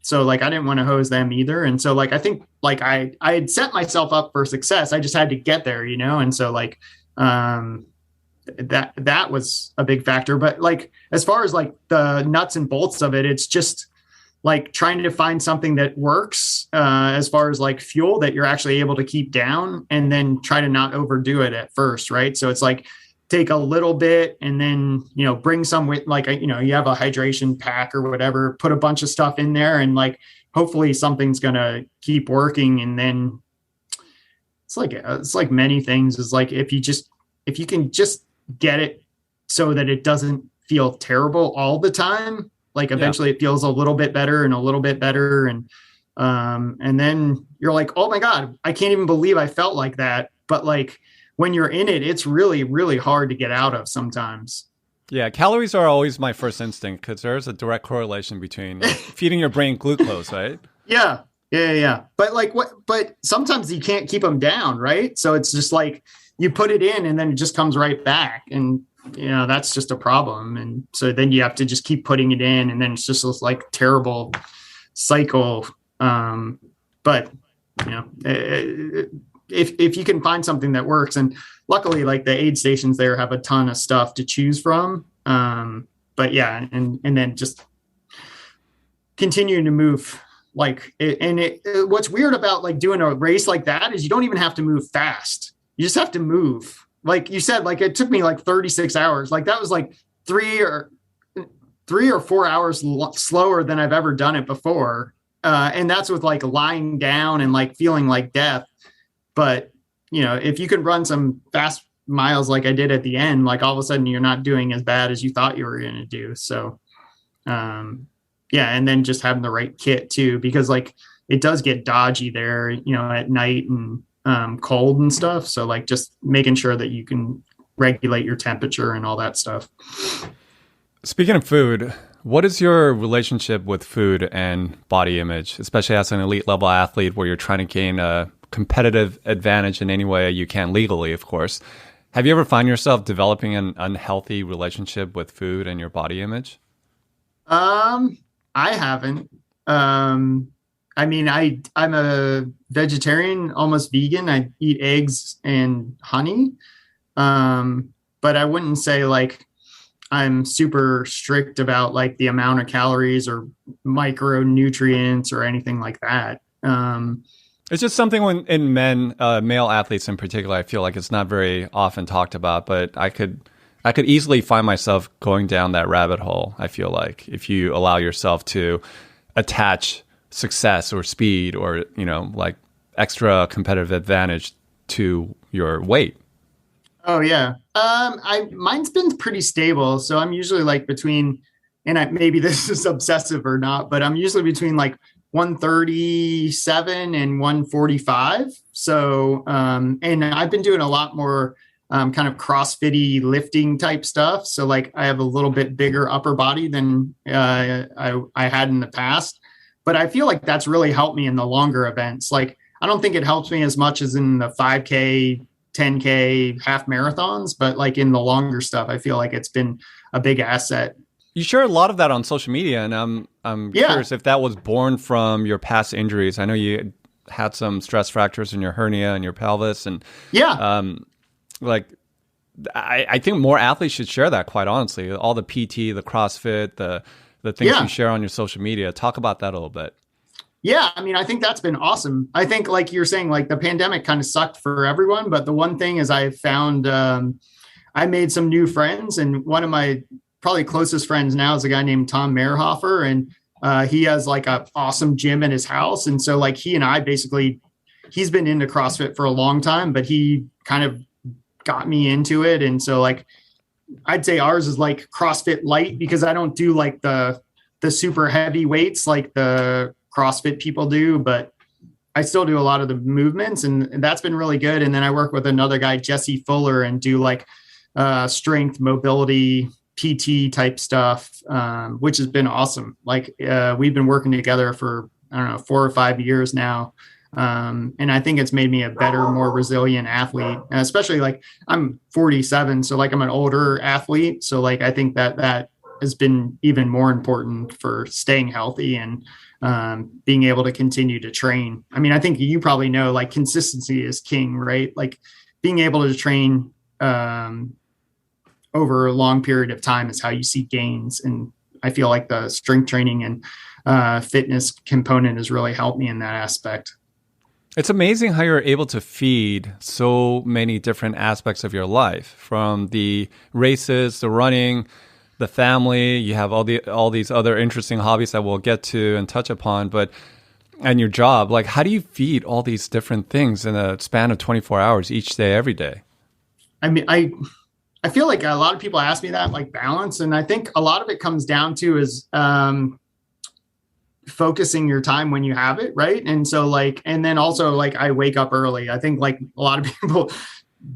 B: so like, I didn't want to hose them either. And so like, I think like I had set myself up for success. I just had to get there, And so like, that was a big factor. But like, as far as like the nuts and bolts of it, it's just like trying to find something that works, as far as like fuel that you're actually able to keep down, and then try to not overdo it at first. Right. So it's like, take a little bit and then, bring some with like, you have a hydration pack or whatever, put a bunch of stuff in there, and like, hopefully something's going to keep working. And then it's like many things, is like, if you can just get it so that it doesn't feel terrible all the time, like eventually it feels a little bit better and a little bit better. And then you're like, oh my God, I can't even believe I felt like that. But like, when you're in it, it's really, really hard to get out of sometimes.
A: Yeah, calories are always my first instinct, because there's a direct correlation between feeding your brain glucose, right?
B: Yeah. But sometimes you can't keep them down, right? So it's just like you put it in and then it just comes right back. And, that's just a problem. And so then you have to just keep putting it in, and then it's just this like terrible cycle. But, if you can find something that works, and luckily like the aid stations there have a ton of stuff to choose from. But yeah, and then just continuing to move what's weird about like doing a race like that is you don't even have to move fast. You just have to move. Like you said, like it took me like 36 hours. Like that was like 3 or 4 hours slower than I've ever done it before. And that's with like lying down and like feeling like death. But, if you can run some fast miles like I did at the end, like all of a sudden you're not doing as bad as you thought you were going to do. So, yeah. And then just having the right kit too, because like it does get dodgy there, at night and cold and stuff. So like just making sure that you can regulate your temperature and all that stuff.
A: Speaking of food, what is your relationship with food and body image, especially as an elite level athlete where you're trying to gain a competitive advantage in any way you can legally, of course? Have you ever find yourself developing an unhealthy relationship with food and your body image?
B: I haven't. I mean, I'm a vegetarian, almost vegan. I eat eggs and honey. But I wouldn't say like I'm super strict about like the amount of calories or micronutrients or anything like that.
A: It's just something when in men, male athletes in particular, I feel like it's not very often talked about, but I could easily find myself going down that rabbit hole. I feel like if you allow yourself to attach success or speed or, like extra competitive advantage to your weight.
B: Oh yeah. Mine's been pretty stable. So I'm usually like between, and maybe this is obsessive or not, but I'm usually between like 137 and 145. So, and I've been doing a lot more kind of CrossFit-y lifting type stuff. So like I have a little bit bigger upper body than I had in the past, but I feel like that's really helped me in the longer events. Like, I don't think it helps me as much as in the 5K, 10K, half marathons, but like in the longer stuff, I feel like it's been a big asset.
A: You share a lot of that on social media, and I'm
B: Yeah.
A: curious if that was born from your past injuries. I know you had some stress fractures in your hernia and your pelvis, and
B: Yeah.
A: like I think more athletes should share that. Quite honestly, all the PT, the CrossFit, the things you
B: Yeah.
A: share on your social media. Talk about that a little bit.
B: Yeah, I mean, I think that's been awesome. I think, like you're saying, like the pandemic kind of sucked for everyone, but the one thing is I found I made some new friends, and one of my probably closest friends now is a guy named Tom Mehrhofer, and he has like a awesome gym in his house, and so like he and I basically, he's been into CrossFit for a long time, but he kind of got me into it, and so like I'd say ours is like CrossFit light because I don't do like the super heavy weights like the CrossFit people do, but I still do a lot of the movements, and that's been really good. And then I work with another guy, Jesse Fuller, and do like strength, mobility, PT type stuff, which has been awesome. Like we've been working together for, I don't know, 4 or 5 years now. And I think it's made me a better, more resilient athlete, and especially like I'm 47. So like I'm an older athlete. So like, I think that has been even more important for staying healthy and being able to continue to train. I mean, I think you probably know like consistency is king, right? Like being able to train over a long period of time is how you see gains. And I feel like the strength training and fitness component has really helped me in that aspect.
A: It's amazing how you're able to feed so many different aspects of your life, from the races, the running, the family. You have all these other interesting hobbies that we'll get to and touch upon, and your job. Like, how do you feed all these different things in a span of 24 hours each day, every day?
B: I mean, I feel like a lot of people ask me that, like balance, and I think a lot of it comes down to is focusing your time when you have it, right? And so like, and then also like I wake up early. I think like a lot of people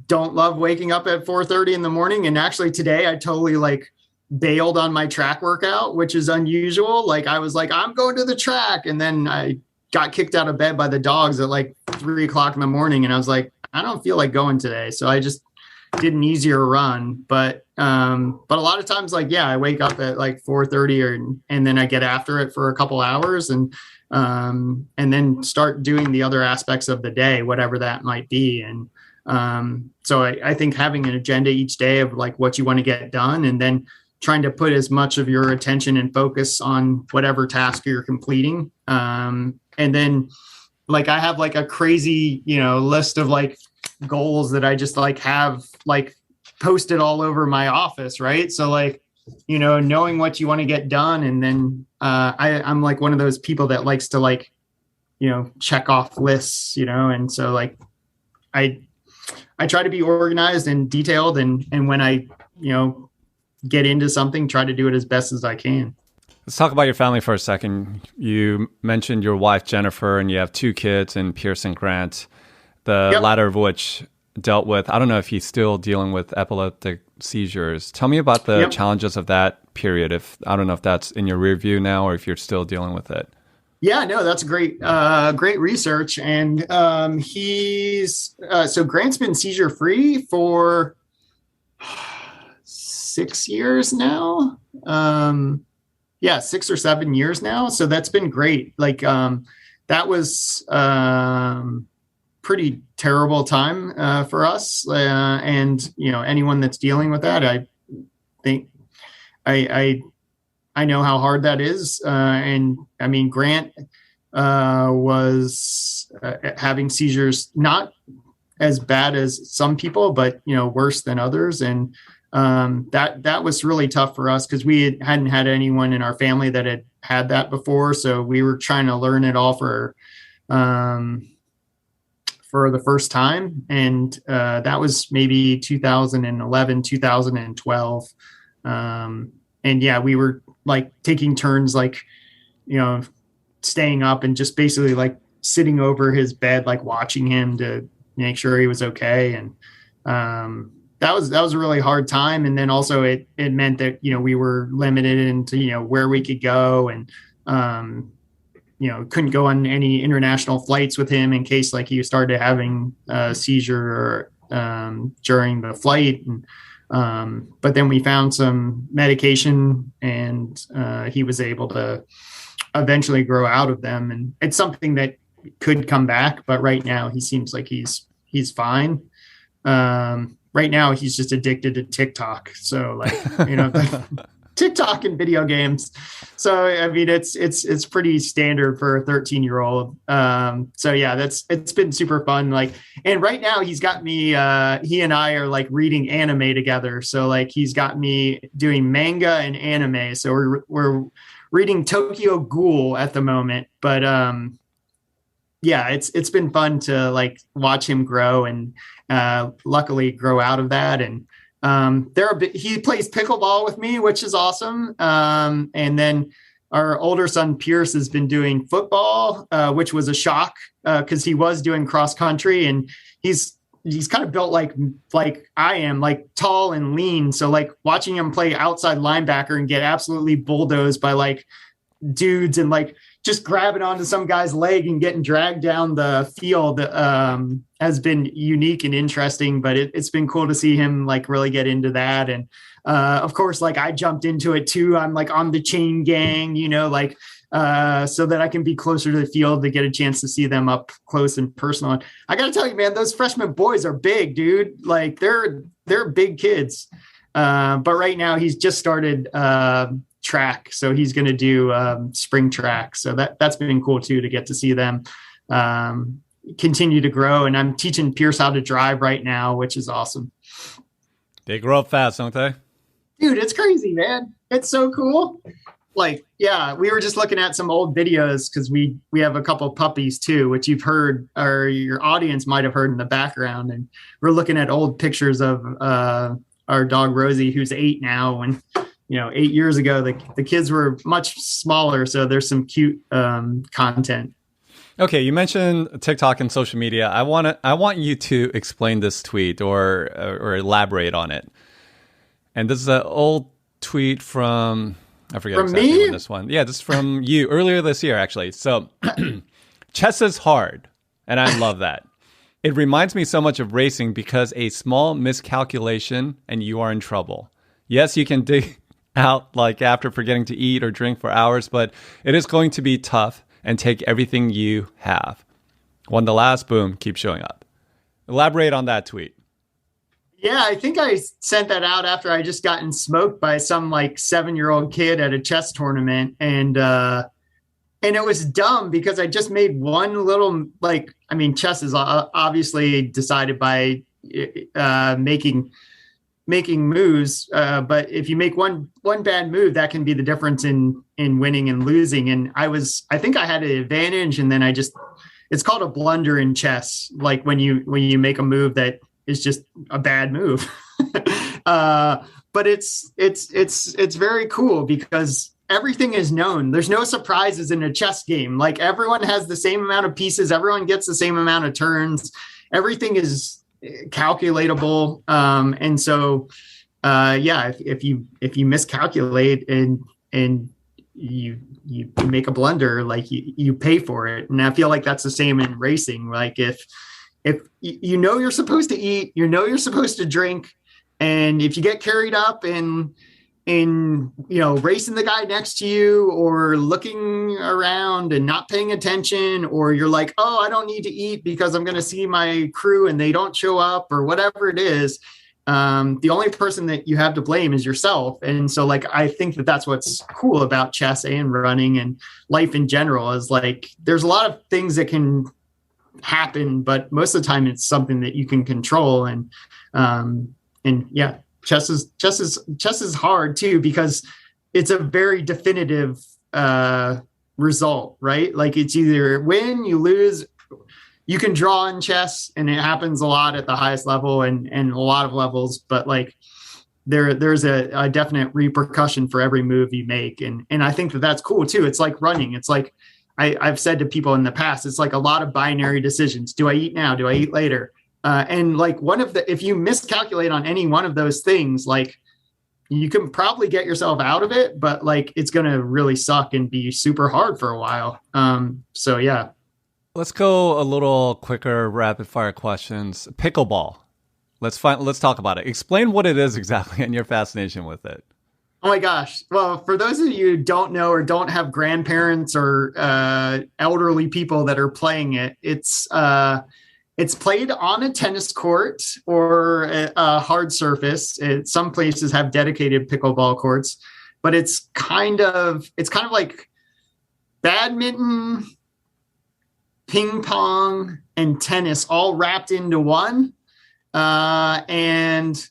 B: don't love waking up at 4:30 in the morning, and actually today I totally like bailed on my track workout, which is unusual. Like I was like, I'm going to the track, and then I got kicked out of bed by the dogs at like 3 o'clock in the morning, and I was like, I don't feel like going today, so I just did an easier run. But a lot of times, like, yeah, I wake up at like 4:30 and then I get after it for a couple hours, and then start doing the other aspects of the day, whatever that might be. And so I think having an agenda each day of like what you want to get done, and then trying to put as much of your attention and focus on whatever task you're completing. And then like I have like a crazy, list of like goals that I just like have like posted all over my office. Right. So like, knowing what you want to get done. And then I'm like one of those people that likes to like, check off lists, and so like I try to be organized and detailed, and when I, get into something, try to do it as best as I can.
A: Let's talk about your family for a second. You mentioned your wife, Jennifer, and you have 2 kids in Pierce and Grant, the latter of which dealt with, I don't know if he's still dealing with epileptic seizures. Tell me about the challenges of that period. I don't know if that's in your rear view now or if you're still dealing with it.
B: Yeah, no, that's great research. And so Grant's been seizure free for 6 years now. 6 or 7 years now. So that's been great. Like that was pretty terrible time for us. And anyone that's dealing with that, I think I know how hard that is. And I mean, Grant was having seizures, not as bad as some people, but worse than others. And that was really tough for us because we hadn't had anyone in our family that had that before. So we were trying to learn it all for the first time. And that was maybe 2011, 2012. And yeah, we were like taking turns, like, staying up and just basically like sitting over his bed, like watching him to make sure he was okay. And that was a really hard time. And then also it meant that, we were limited into, where we could go, and, couldn't go on any international flights with him in case like he started having a seizure during the flight. And But then we found some medication, and he was able to eventually grow out of them. And it's something that could come back, but right now he seems like he's fine. Right now he's just addicted to TikTok. So like, TikTok and video games. So I mean, it's pretty standard for a 13-year-old. So yeah, it's been super fun. Like, and right now he's got me. He and I are like reading anime together. So like he's got me doing manga and anime. So we're reading Tokyo Ghoul at the moment. But yeah, it's been fun to like watch him grow and luckily grow out of that. And he plays pickleball with me, which is awesome. And then our older son Pierce has been doing football, which was a shock because he was doing cross country, and he's kind of built like I am, like tall and lean. So like watching him play outside linebacker and get absolutely bulldozed by like dudes and like just grabbing onto some guy's leg and getting dragged down the field has been unique and interesting, but it's been cool to see him like really get into that. And of course, like I jumped into it too. I'm like on the chain gang, like so that I can be closer to the field to get a chance to see them up close and personal. And I got to tell you, man, those freshman boys are big, dude. Like they're big kids. But right now he's just started track, so he's going to do spring track, so that's been cool too, to get to see them continue to grow. And I'm teaching Pierce how to drive right now, which is awesome.
A: They grow up fast, don't they?
B: Dude, it's crazy, man. It's so cool. Like, yeah, we were just looking at some old videos because we have a couple puppies too, which you've heard, or your audience might have heard in the background. And we're looking at old pictures of our dog Rosie, who's 8 now, and 8 years ago, the kids were much smaller. So there's some cute content.
A: Okay, you mentioned TikTok and social media. I want you to explain this tweet or elaborate on it. And this is an old tweet from, I forget exactly when this one. Yeah, this is from you earlier this year, actually. So chess is hard, and I love that. It reminds me so much of racing because a small miscalculation and you are in trouble. Yes, you can dig out like after forgetting to eat or drink for hours, but it is going to be tough and take everything you have. Won the last, boom, keep showing up. Elaborate on that tweet.
B: Yeah, I think I sent that out after I just gotten smoked by some like 7-year-old kid at a chess tournament. And it was dumb because I just made one little, chess is obviously decided by making moves, but if you make one bad move, that can be the difference in winning and losing. And I think I had an advantage, and then it's called a blunder in chess, like when you make a move that is just a bad move. But it's very cool because everything is known. There's no surprises in a chess game. Like everyone has the same amount of pieces, everyone gets the same amount of turns, everything is calculatable. And so if you miscalculate and you make a blunder, like you pay for it. And I feel like that's the same in racing. Like if you're supposed to eat, you're supposed to drink, and if you get carried up in racing the guy next to you or looking around and not paying attention, or you're like, oh, I don't need to eat because I'm going to see my crew and they don't show up, or whatever it is, the only person that you have to blame is yourself. And so like, I think that's what's cool about chess and running and life in general is like, there's a lot of things that can happen, but most of the time it's something that you can control. And yeah, chess is hard too, because it's a very definitive result, right? Like it's either win, you lose. You can draw in chess, and it happens a lot at the highest level and a lot of levels, but like there's a definite repercussion for every move you make. And I think that's cool too. It's like running. It's like I've said to people in the past, it's like a lot of binary decisions. Do I eat now? Do I eat later? And like if you miscalculate on any one of those things, like you can probably get yourself out of it, but like it's going to really suck and be super hard for a while. So yeah.
A: Let's go a little quicker rapid fire questions. Pickleball. Let's talk about it. Explain what it is exactly and your fascination with it.
B: Oh my gosh. Well, for those of you who don't know or don't have grandparents or elderly people that are playing it, it's played on a tennis court or a hard surface. Some places have dedicated pickleball courts, but it's kind of like badminton, ping pong, and tennis all wrapped into one. And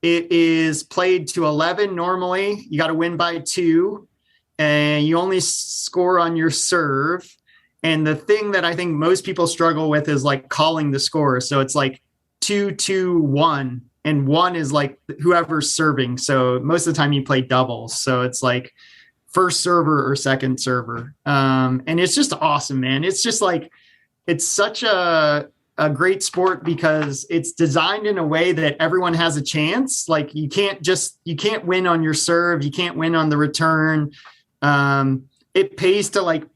B: it is played to 11 normally. You got to win by 2, and you only score on your serve. And the thing that I think most people struggle with is like calling the score. So it's like 2-2-1, and 1 is like whoever's serving. So most of the time you play doubles. So it's like first server or second server. And it's just awesome, man. It's just like, it's such a great sport because it's designed in a way that everyone has a chance. Like you can't win on your serve. You can't win on the return. It pays to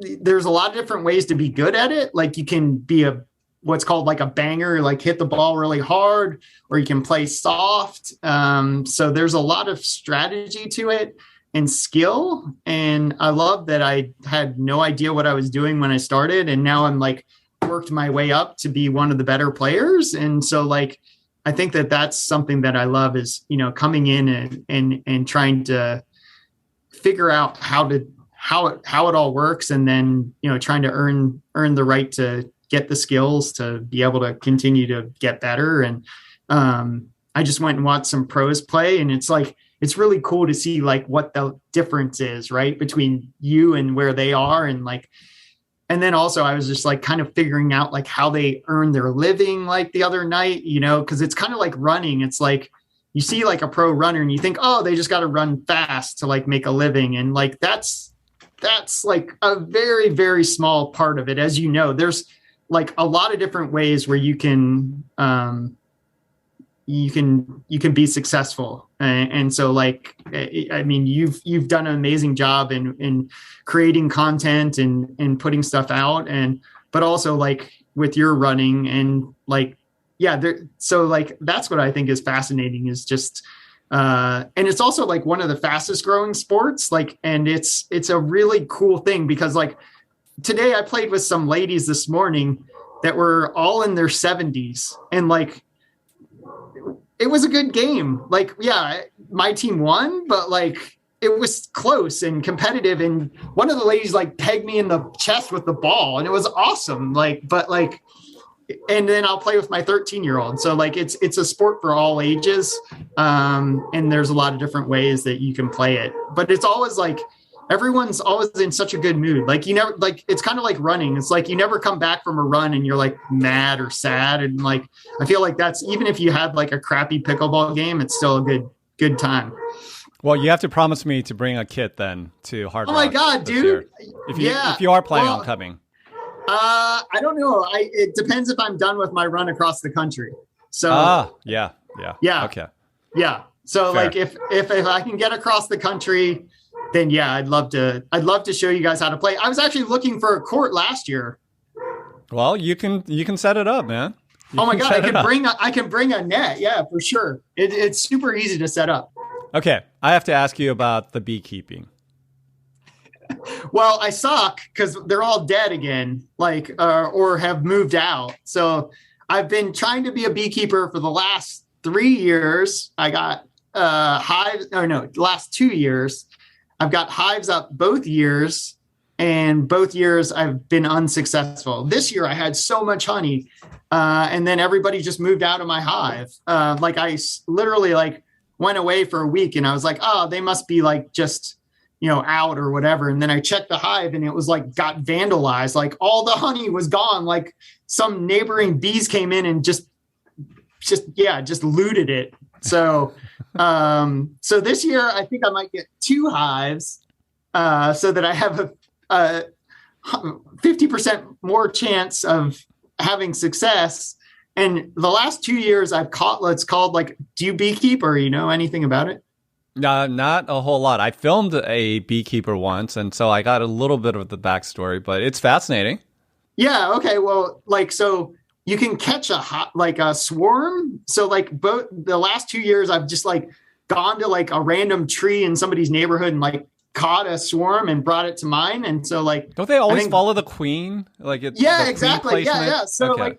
B: there's a lot of different ways to be good at it. Like you can be what's called like a banger, like hit the ball really hard, or you can play soft. So there's a lot of strategy to it and skill. And I love that I had no idea what I was doing when I started. And now I'm like, worked my way up to be one of the better players. And so like, I think that that's something that I love is, coming in and trying to figure out how it all works. And then, trying to earn the right to get the skills to be able to continue to get better. And I just went and watched some pros play, and it's like, it's really cool to see like what the difference is, right, between you and where they are. And then also I was just like kind of figuring out like how they earn their living like the other night, because it's kind of like running. It's like you see like a pro runner and you think, oh, they just got to run fast to like make a living. And like, that's like a very, very small part of it. As you know, there's like a lot of different ways where you can be successful. And so like, I mean, you've done an amazing job in creating content and putting stuff out, but also like with your running and like, yeah, so like, that's what I think is fascinating is just, and it's also like one of the fastest growing sports, like, and it's a really cool thing because like today I played with some ladies this morning that were all in their 70s, and like, it was a good game. Like, yeah, my team won, but like it was close and competitive. And one of the ladies like pegged me in the chest with the ball, and it was awesome. Like, but like, and then I'll play with my 13-year-old. So like, it's a sport for all ages. And there's a lot of different ways that you can play it, but it's always like, everyone's always in such a good mood. Like you never, like, it's kind of like running. It's like, you never come back from a run and you're like mad or sad. And like, I feel like that's, even if you had like a crappy pickleball game, it's still a good time.
A: Well, you have to promise me to bring a kit then to Hard Rock.
B: Oh my God, dude.
A: If you are planning on coming.
B: I don't know. It depends if I'm done with my run across the country. So
A: yeah. Okay.
B: Yeah. So
A: Fair.
B: Like if I can get across the country, then yeah, I'd love to show you guys how to play. I was actually looking for a court last year.
A: Well, you can set it up, man.
B: Oh my God, I can bring a net. Yeah, for sure. It's super easy to set up.
A: Okay, I have to ask you about the beekeeping.
B: Well, I suck because they're all dead again, like or have moved out. So I've been trying to be a beekeeper for the last 3 years. I got last 2 years. I've got hives up both years, and both years I've been unsuccessful. This year I had so much honey, and then everybody just moved out of my hive. Like I literally like went away for a week, and I was like, oh, they must be like just, out or whatever. And then I checked the hive, and it was like got vandalized. Like all the honey was gone. Like some neighboring bees came in and just looted it. So. So this year I think I might get 2 hives, so that I have a 50% more chance of having success. And the last 2 years I've caught what's called like, do you beekeep or anything about it?
A: Not a whole lot. I filmed a beekeeper once, and so I got a little bit of the backstory, but it's fascinating.
B: Yeah. Okay. Well, like, so you can catch a swarm. So like both the last 2 years, I've just like gone to like a random tree in somebody's neighborhood and like caught a swarm and brought it to mine. And so like,
A: don't they always follow the queen? Like
B: exactly. Yeah. So
A: okay.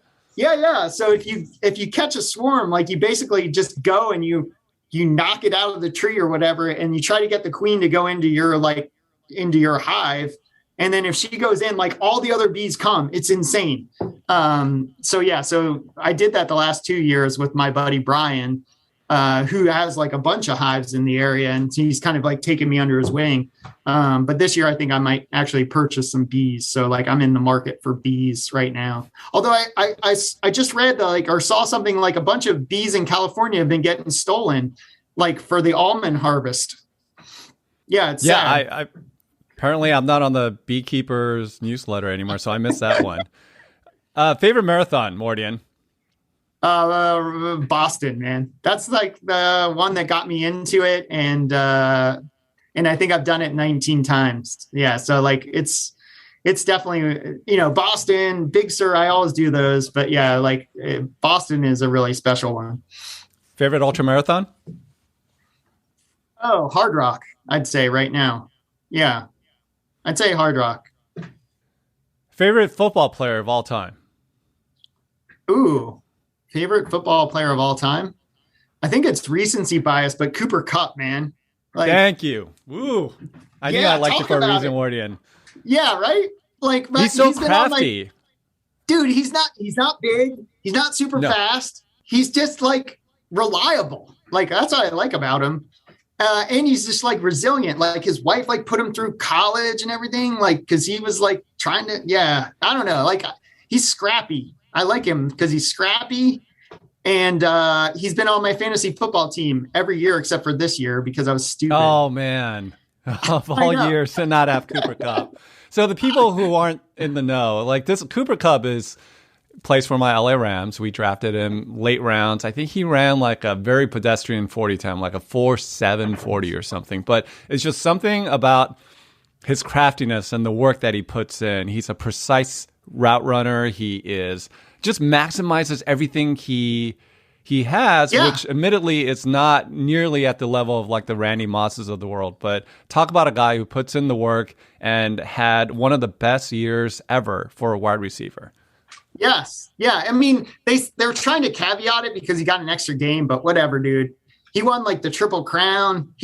B: So if you catch a swarm, like you basically just go and you knock it out of the tree or whatever, and you try to get the queen to go into your hive. And then if she goes in, like all the other bees come. It's insane. So I did that the last 2 years with my buddy Brian, who has like a bunch of hives in the area, and he's kind of like taking me under his wing. But this year I think I might actually purchase some bees. So like I'm in the market for bees right now. Although I just read or saw something like a bunch of bees in California have been getting stolen, like for the almond harvest. Yeah. It's sad.
A: I apparently I'm not on the beekeepers newsletter anymore, so I missed that one. Favorite marathon, Wardian?
B: Boston, man. That's like the one that got me into it. And I think I've done it 19 times. Yeah. So like, it's definitely, Boston, Big Sur, I always do those, but yeah, like Boston is a really special one.
A: Favorite ultra marathon?
B: Oh, Hard Rock, I'd say right now. Yeah. I'd say Hard Rock.
A: Favorite football player of all time?
B: Ooh, favorite football player of all time? I think it's recency bias, but Cooper Kupp, man. Like,
A: thank you. Woo. I knew I liked you for a reason, Wardian.
B: Yeah, right? Like
A: he's so crafty.
B: Dude, he's not big. He's not super fast. He's just like reliable. Like that's what I like about him. And he's just like resilient. Like his wife like put him through college and everything. Like because he was like trying to. Yeah, I don't know. Like he's scrappy. I like him because he's scrappy. And he's been on my fantasy football team every year except for this year because I was stupid.
A: Oh man, of all years to not have Cooper Kupp. So the people who aren't in the know, like this, Cooper Kupp plays for my LA Rams. We drafted him late rounds. I think he ran like a very pedestrian 40 time, like a 4.7 40 or something. But it's just something about his craftiness and the work that he puts in. He's a precise route runner. He is just maximizes everything he has, which admittedly is not nearly at the level of like the Randy Mosses of the world. But talk about a guy who puts in the work and had one of the best years ever for a wide receiver.
B: Yes. Yeah. I mean, they're trying to caveat it because he got an extra game, but whatever, dude. He won like the Triple Crown.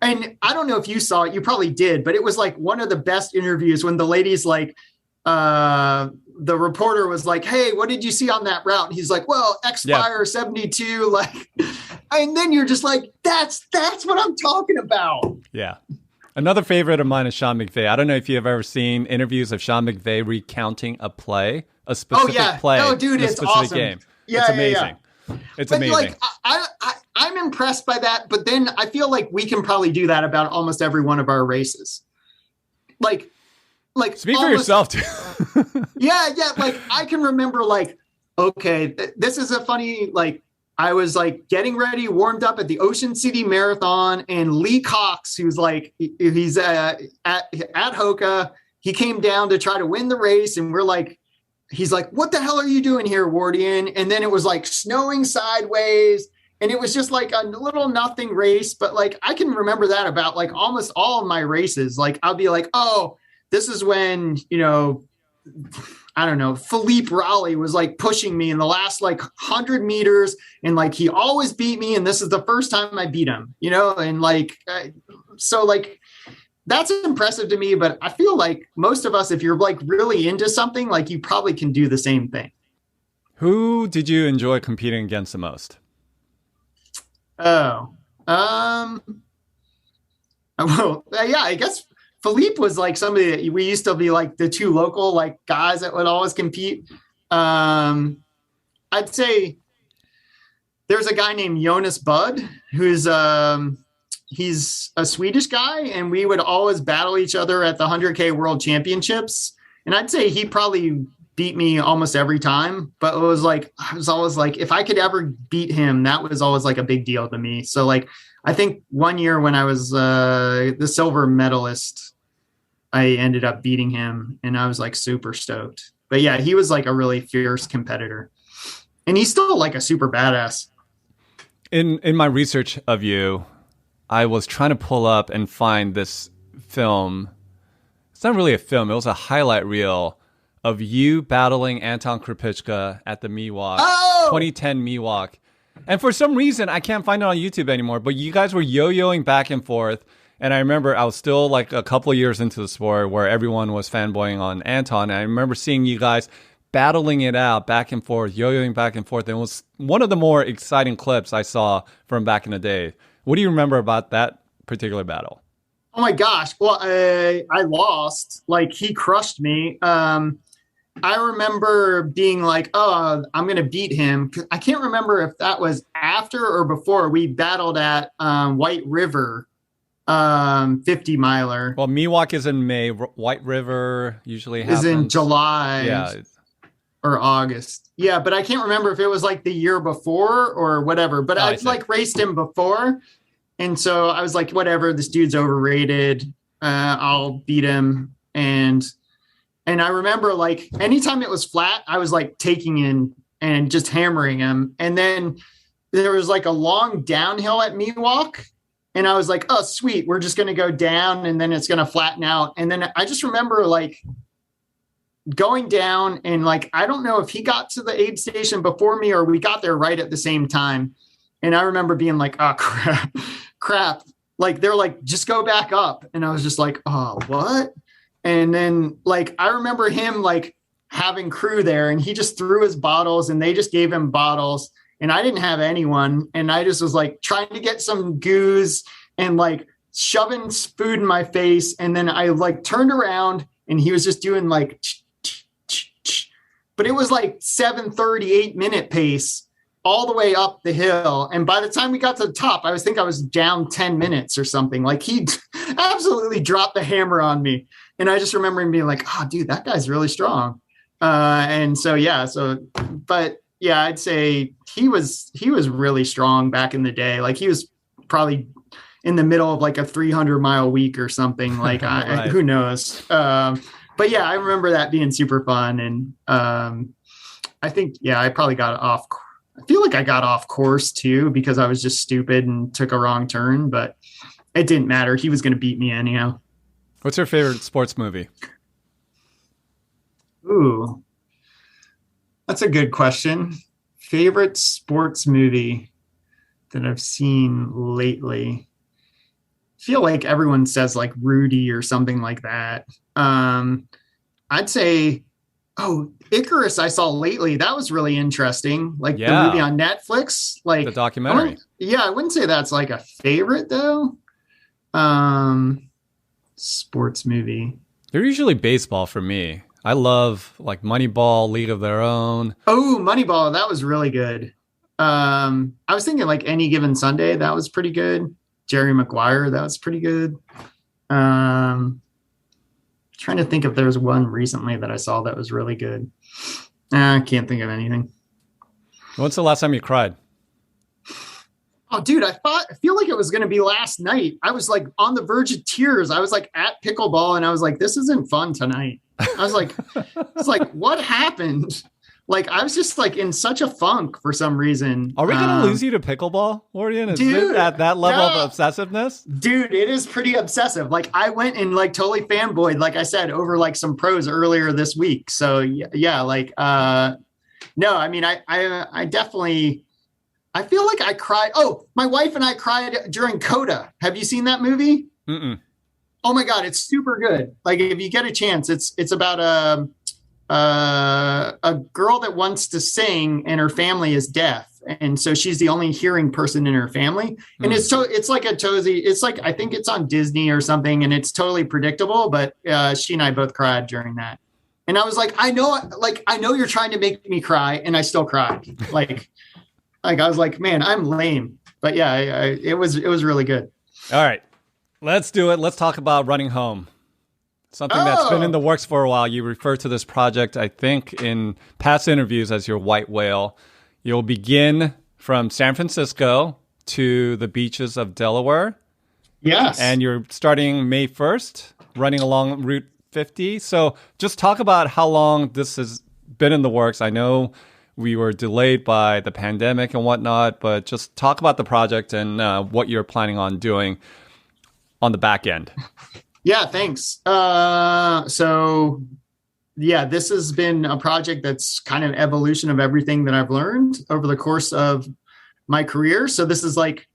B: And I don't know if you saw it, you probably did, but it was like one of the best interviews when the lady's like, the reporter was like, hey, what did you see on that route? And he's like, well, Expire 72. Like, and then you're just like, that's what I'm talking about.
A: Yeah. Another favorite of mine is Sean McVay. I don't know if you've ever seen interviews of Sean McVay recounting a specific play.
B: Oh, dude, it's awesome.
A: Game.
B: Yeah,
A: it's amazing.
B: Yeah.
A: It's amazing.
B: Like, I'm impressed by that, but then I feel like we can probably do that about almost every one of our races. Like
A: speak for yourself, too.
B: Yeah. Like I can remember like, okay, this is a funny, like I was like getting ready, warmed up at the Ocean City Marathon, and Lee Cox, who's like, he's at Hoka. He came down to try to win the race. And he's like, what the hell are you doing here, Wardian? And then it was like snowing sideways. And it was just like a little nothing race. But like, I can remember that about like almost all of my races. Like I'll be like, oh, this is when, I don't know, Philippe Raleigh was like pushing me in the last like 100 meters. And like, he always beat me. And this is the first time I beat him, and like, so like, that's impressive to me. But I feel like most of us, if you're like really into something, like you probably can do the same thing.
A: Who did you enjoy competing against the most?
B: Well, yeah, I guess Philippe was like somebody that we used to be like the two local like guys that would always compete. I'd say there's a guy named Jonas Budd who's he's a Swedish guy, and we would always battle each other at the 100K World Championships. And I'd say he probably beat me almost every time, but it was like, I was always like, if I could ever beat him, that was always like a big deal to me. So like, I think one year when I was the silver medalist, I ended up beating him, and I was like super stoked. But yeah, he was like a really fierce competitor, and he's still like a super badass.
A: In my research of you, I was trying to pull up and find this film. It's not really a film. It was a highlight reel of you battling Anton Kripicka at the Miwok, 2010 Miwok. And for some reason, I can't find it on YouTube anymore, but you guys were yo-yoing back and forth. And I remember I was still like a couple of years into the sport where everyone was fanboying on Anton. And I remember seeing you guys battling it out back and forth, yo-yoing back and forth. And it was one of the more exciting clips I saw from back in the day. What do you remember about that particular battle?
B: Oh my gosh. Well, I lost. Like, he crushed me. I remember being like, oh, I'm going to beat him. I can't remember if that was after or before we battled at White River, 50 miler.
A: Well, Miwok is in May. White River usually happens.
B: Is in July.
A: Yeah.
B: Or August. Yeah, but I can't remember if it was like the year before or whatever. But I'd like raced him before. And so I was like, whatever, this dude's overrated. I'll beat him. And I remember like anytime it was flat, I was like taking in and just hammering him. And then there was like a long downhill at Miwok. And I was like, oh, sweet. We're just going to go down and then it's going to flatten out. And then I just remember like going down and like, I don't know if he got to the aid station before me or we got there right at the same time. And I remember being like, oh, crap. Like, they're like, just go back up. And I was just like, oh, what? And then like, I remember him like having crew there and he just threw his bottles and they just gave him bottles and I didn't have anyone. And I just was like trying to get some goose and like shoving food in my face. And then I like turned around and he was just doing like, but it was like 7:38 minute pace all the way up the hill. And by the time we got to the top, I was down 10 minutes or something. Like, he absolutely dropped the hammer on me. And I just remember him being like, oh, dude, that guy's really strong. And so, yeah, but yeah, I'd say he was really strong back in the day. Like, he was probably in the middle of like a 300-mile week or something. Like, right. Who knows? But yeah, I remember that being super fun. And I think, yeah, I probably got off. I feel like I got off course too, because I was just stupid and took a wrong turn, but it didn't matter. He was going to beat me anyhow.
A: What's your favorite sports movie?
B: Ooh, that's a good question. Favorite sports movie that I've seen lately. I feel like everyone says like Rudy or something like that. I'd say, Icarus I saw lately. That was really interesting. Like the movie on Netflix, like
A: the documentary.
B: I wouldn't say that's like a favorite though. Sports movie.
A: They're usually baseball for me. I love like Moneyball, League of Their Own.
B: Oh, Moneyball. That was really good. I was thinking like Any Given Sunday. That was pretty good. Jerry Maguire. That was pretty good. Trying to think if there's one recently that I saw that was really good. I can't think of anything.
A: When's the last time you cried?
B: Oh, dude, I feel like it was going to be last night. I was like on the verge of tears. I was like at Pickleball and I was like, this isn't fun tonight. I was like, it's like, what happened? Like, I was just like in such a funk for some reason.
A: Are we going to lose you to Pickleball, Wardian? Is it at that level of obsessiveness?
B: Dude, it is pretty obsessive. Like, I went and like totally fanboyed, like I said, over like some pros earlier this week. So yeah, like, no, I mean, I definitely, I feel like I cried. Oh, my wife and I cried during Coda. Have you seen that movie?
A: Mm-mm.
B: Oh my God, it's super good. Like, if you get a chance, it's about a girl that wants to sing and her family is deaf. And so she's the only hearing person in her family. And it's like it's like, I think it's on Disney or something and it's totally predictable, but she and I both cried during that. And I was like, I know you're trying to make me cry. And I still cried. Like I was like, man, I'm lame, but yeah, it was really good.
A: All right, let's do it. Let's talk about running home. Something that's been in the works for a while. You refer to this project, I think, in past interviews as your white whale. You'll begin from San Francisco to the beaches of Delaware.
B: Yes.
A: And you're starting May 1st, running along Route 50. So just talk about how long this has been in the works. I know we were delayed by the pandemic and whatnot, but just talk about the project and what you're planning on doing on the back end.
B: Yeah, thanks. So yeah, this has been a project that's kind of evolution of everything that I've learned over the course of my career. So this is like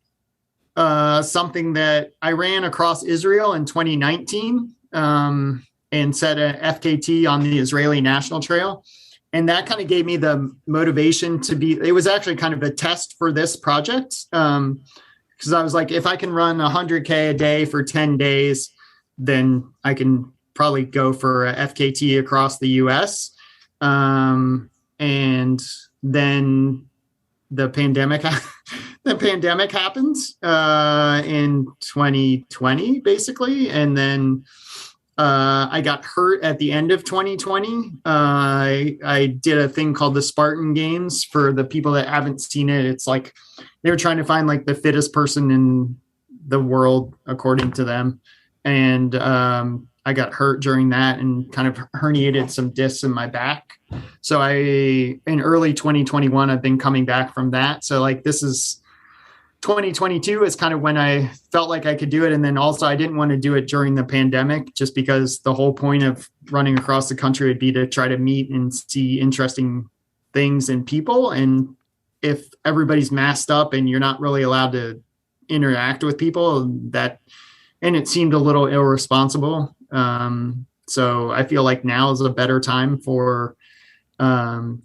B: something that I ran across Israel in 2019 and set a FKT on the Israeli National Trail. And that kind of gave me the motivation it was actually kind of a test for this project. Because I was like, if I can run 100K a day for 10 days, then I can probably go for a FKT across the US. And then the pandemic happened in 2020, basically. And then I got hurt at the end of 2020. I did a thing called the Spartan Games. For the people that haven't seen it, it's like they were trying to find like the fittest person in the world, according to them. And I got hurt during that and kind of herniated some discs in my back. So in early 2021, I've been coming back from that. So like this is 2022 is kind of when I felt like I could do it. And then also I didn't want to do it during the pandemic, just because the whole point of running across the country would be to try to meet and see interesting things and people. And if everybody's masked up and you're not really allowed to interact with people, and it seemed a little irresponsible. So I feel like now is a better time for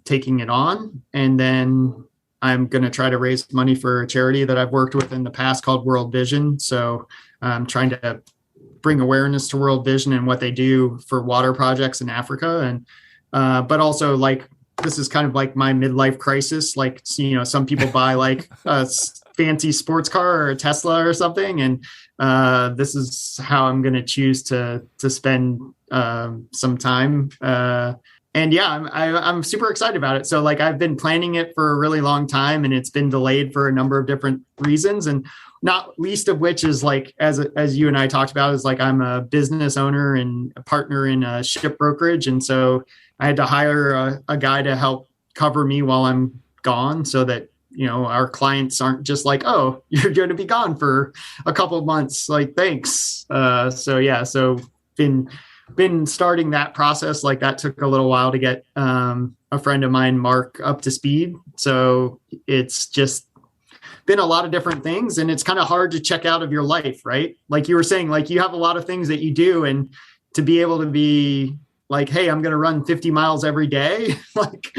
B: taking it on. And then I'm going to try to raise money for a charity that I've worked with in the past called World Vision. So I'm trying to bring awareness to World Vision and what they do for water projects in Africa. And, but also like, this is kind of like my midlife crisis. Like, you know, some people buy like a fancy sports car or a Tesla or something. And this is how I'm going to choose to spend some time. And yeah, I'm super excited about it. So like I've been planning it for a really long time, and it's been delayed for a number of different reasons. And not least of which is like, as you and I talked about, is like I'm a business owner and a partner in a ship brokerage. And so I had to hire a guy to help cover me while I'm gone, so that, you know, our clients aren't just like, oh, you're going to be gone for a couple of months. Like, thanks. So been starting that process. Like that took a little while to get a friend of mine, Mark, up to speed. So it's just been a lot of different things, and it's kind of hard to check out of your life, right? Like you were saying, like you have a lot of things that you do, and to be able to be like, hey, I'm going to run 50 miles every day. Like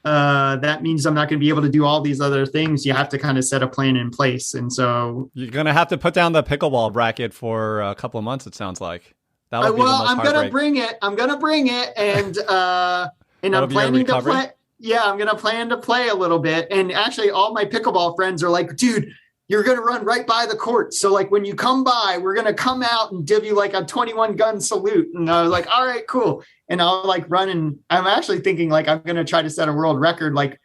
B: that means I'm not going to be able to do all these other things. You have to kind of set a plan in place. And so
A: you're going to have to put down the pickleball bracket for a couple of months, it sounds like.
B: I'm going to bring it. And I'm planning to play. Yeah, I'm going to plan to play a little bit. And actually all my pickleball friends are like, dude, you're going to run right by the court. So like when you come by, we're going to come out and give you like a 21 gun salute. And I was like, all right, cool. And I'll like run, and I'm actually thinking like I'm going to try to set a world record. Like,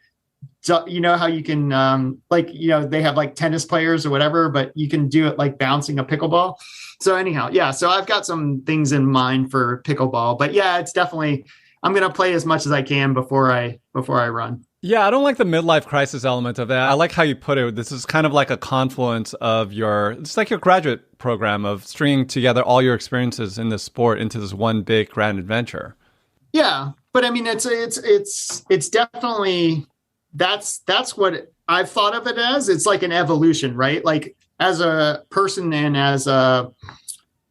B: you know how you can like, you know, they have like tennis players or whatever, but you can do it like bouncing a pickleball. So anyhow, yeah. So I've got some things in mind for pickleball, but yeah, it's definitely, I'm going to play as much as I can before I run.
A: Yeah, I don't like the midlife crisis element of that. I like how you put it. This is kind of like a confluence of it's like your graduate program of stringing together all your experiences in this sport into this one big grand adventure. Yeah,
B: but I mean, it's definitely, that's what I've thought of it as. It's like an evolution, right? Like as a person and as a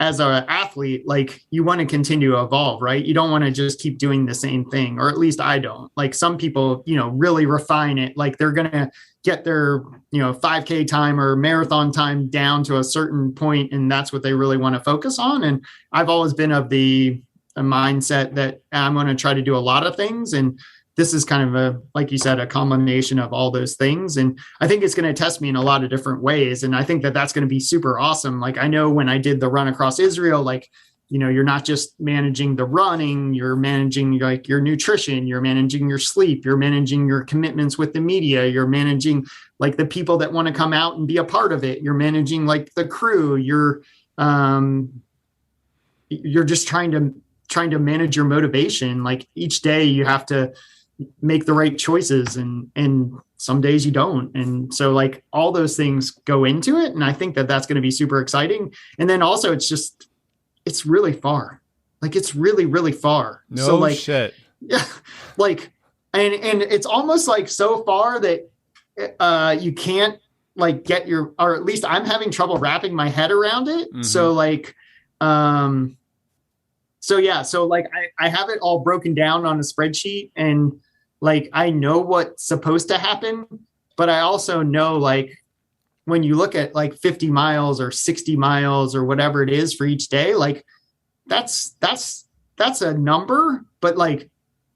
B: athlete, like you want to continue to evolve, right? You don't want to just keep doing the same thing, or at least I don't. Like some people, you know, really refine it. Like they're going to get their, you know, 5K time or marathon time down to a certain point, and that's what they really want to focus on. And I've always been of the mindset that I'm going to try to do a lot of things. And this is kind of like you said, a combination of all those things. And I think it's going to test me in a lot of different ways. And I think that that's going to be super awesome. Like I know when I did the run across Israel, like, you know, you're not just managing the running, you're managing like your nutrition, you're managing your sleep, you're managing your commitments with the media, you're managing like the people that want to come out and be a part of it. You're managing like the crew, you're just trying to trying to manage your motivation. Like each day you have to make the right choices, and some days you don't. And so like all those things go into it. And I think that that's going to be super exciting. And then also it's really far. Like it's really, really far.
A: No
B: so like,
A: shit.
B: Yeah. Like, and it's almost like so far that you can't like get or at least I'm having trouble wrapping my head around it.
A: Mm-hmm.
B: So like, so yeah, so like I have it all broken down on a spreadsheet, and like I know what's supposed to happen, but I also know like when you look at like 50 miles or 60 miles or whatever it is for each day, like that's a number, but like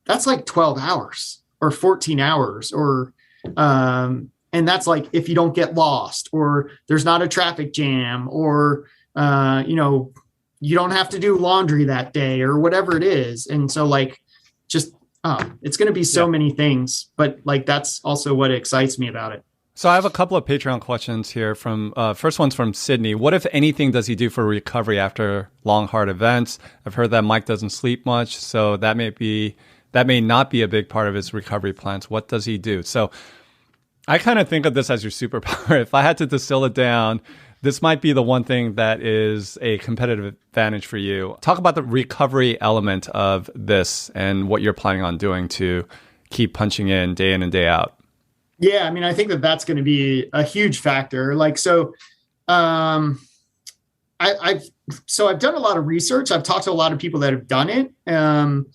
B: that's like 12 hours or 14 hours or and that's like if you don't get lost or there's not a traffic jam or you know, you don't have to do laundry that day or whatever it is. And so like just it's going to be so many things, but like that's also what excites me about it.
A: So I have a couple of Patreon questions here from first one's from Sydney. What, if anything, does he do for recovery after long, hard events? I've heard that Mike doesn't sleep much, so that may not be a big part of his recovery plans. What does he do? So I kind of think of this as your superpower. If I had to distill it down, this might be the one thing that is a competitive advantage for you. Talk about the recovery element of this and what you're planning on doing to keep punching in and day out.
B: Yeah, I mean, I think that that's going to be a huge factor. Like, so, I've done a lot of research. I've talked to a lot of people that have done it, and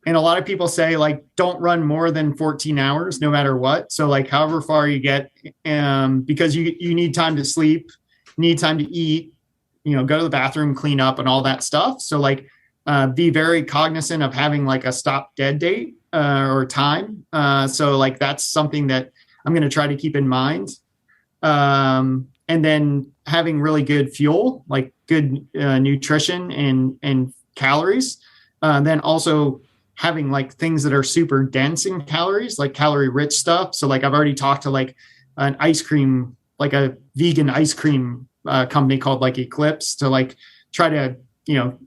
B: a lot of people say like, don't run more than 14 hours, no matter what. So, like, however far you get, because you need time to sleep, need time to eat, you know, go to the bathroom, clean up, and all that stuff. So, like, be very cognizant of having like a stop dead date or time. So, like, that's something that I'm going to try to keep in mind. And then having really good fuel, like good nutrition and calories. Then also having like things that are super dense in calories, like calorie rich stuff. So like I've already talked to like an ice cream, like a vegan ice cream company called like Eclipse to like try to, you know,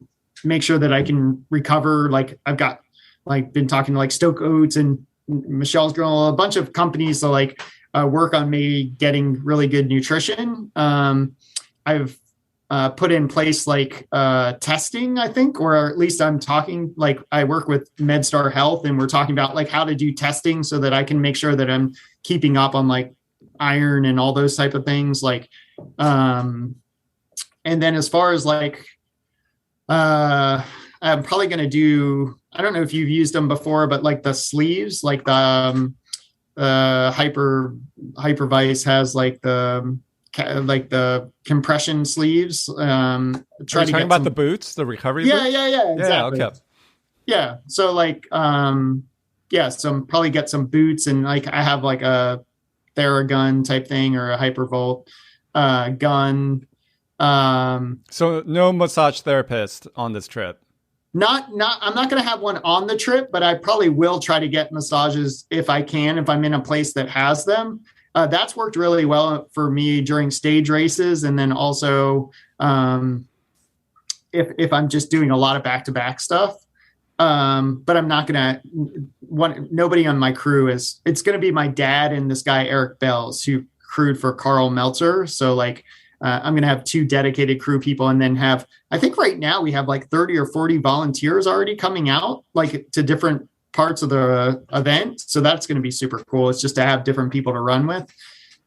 B: make sure that I can recover. Like I've got like been talking to like Stoke Oats and Michelle's Girl, a bunch of companies to like work on me getting really good nutrition. I've put in place like testing, I think, or at least I'm talking, like I work with MedStar Health and we're talking about like how to do testing so that I can make sure that I'm keeping up on like iron and all those type of things. Like, and then as far as like, I'm probably going to do, I don't know if you've used them before, but like the sleeves, like the Hypervice has like the compression sleeves.
A: Are you talking about the boots, the recovery boots?
B: Yeah, exactly.
A: Yeah, okay.
B: Yeah. So like, so probably get some boots, and like I have like a Theragun type thing or a Hypervolt gun.
A: So no massage therapist on this trip.
B: I'm not going to have one on the trip, but I probably will try to get massages if I can, if I'm in a place that has them. That's worked really well for me during stage races. And then also, if I'm just doing a lot of back-to-back stuff, but I'm not going to, nobody on my crew it's going to be my dad and this guy, Eric Bells, who crewed for Carl Meltzer. So like, I'm going to have 2 dedicated crew people, and then I think right now we have like 30 or 40 volunteers already coming out like to different parts of the event. So that's going to be super cool. It's just to have different people to run with.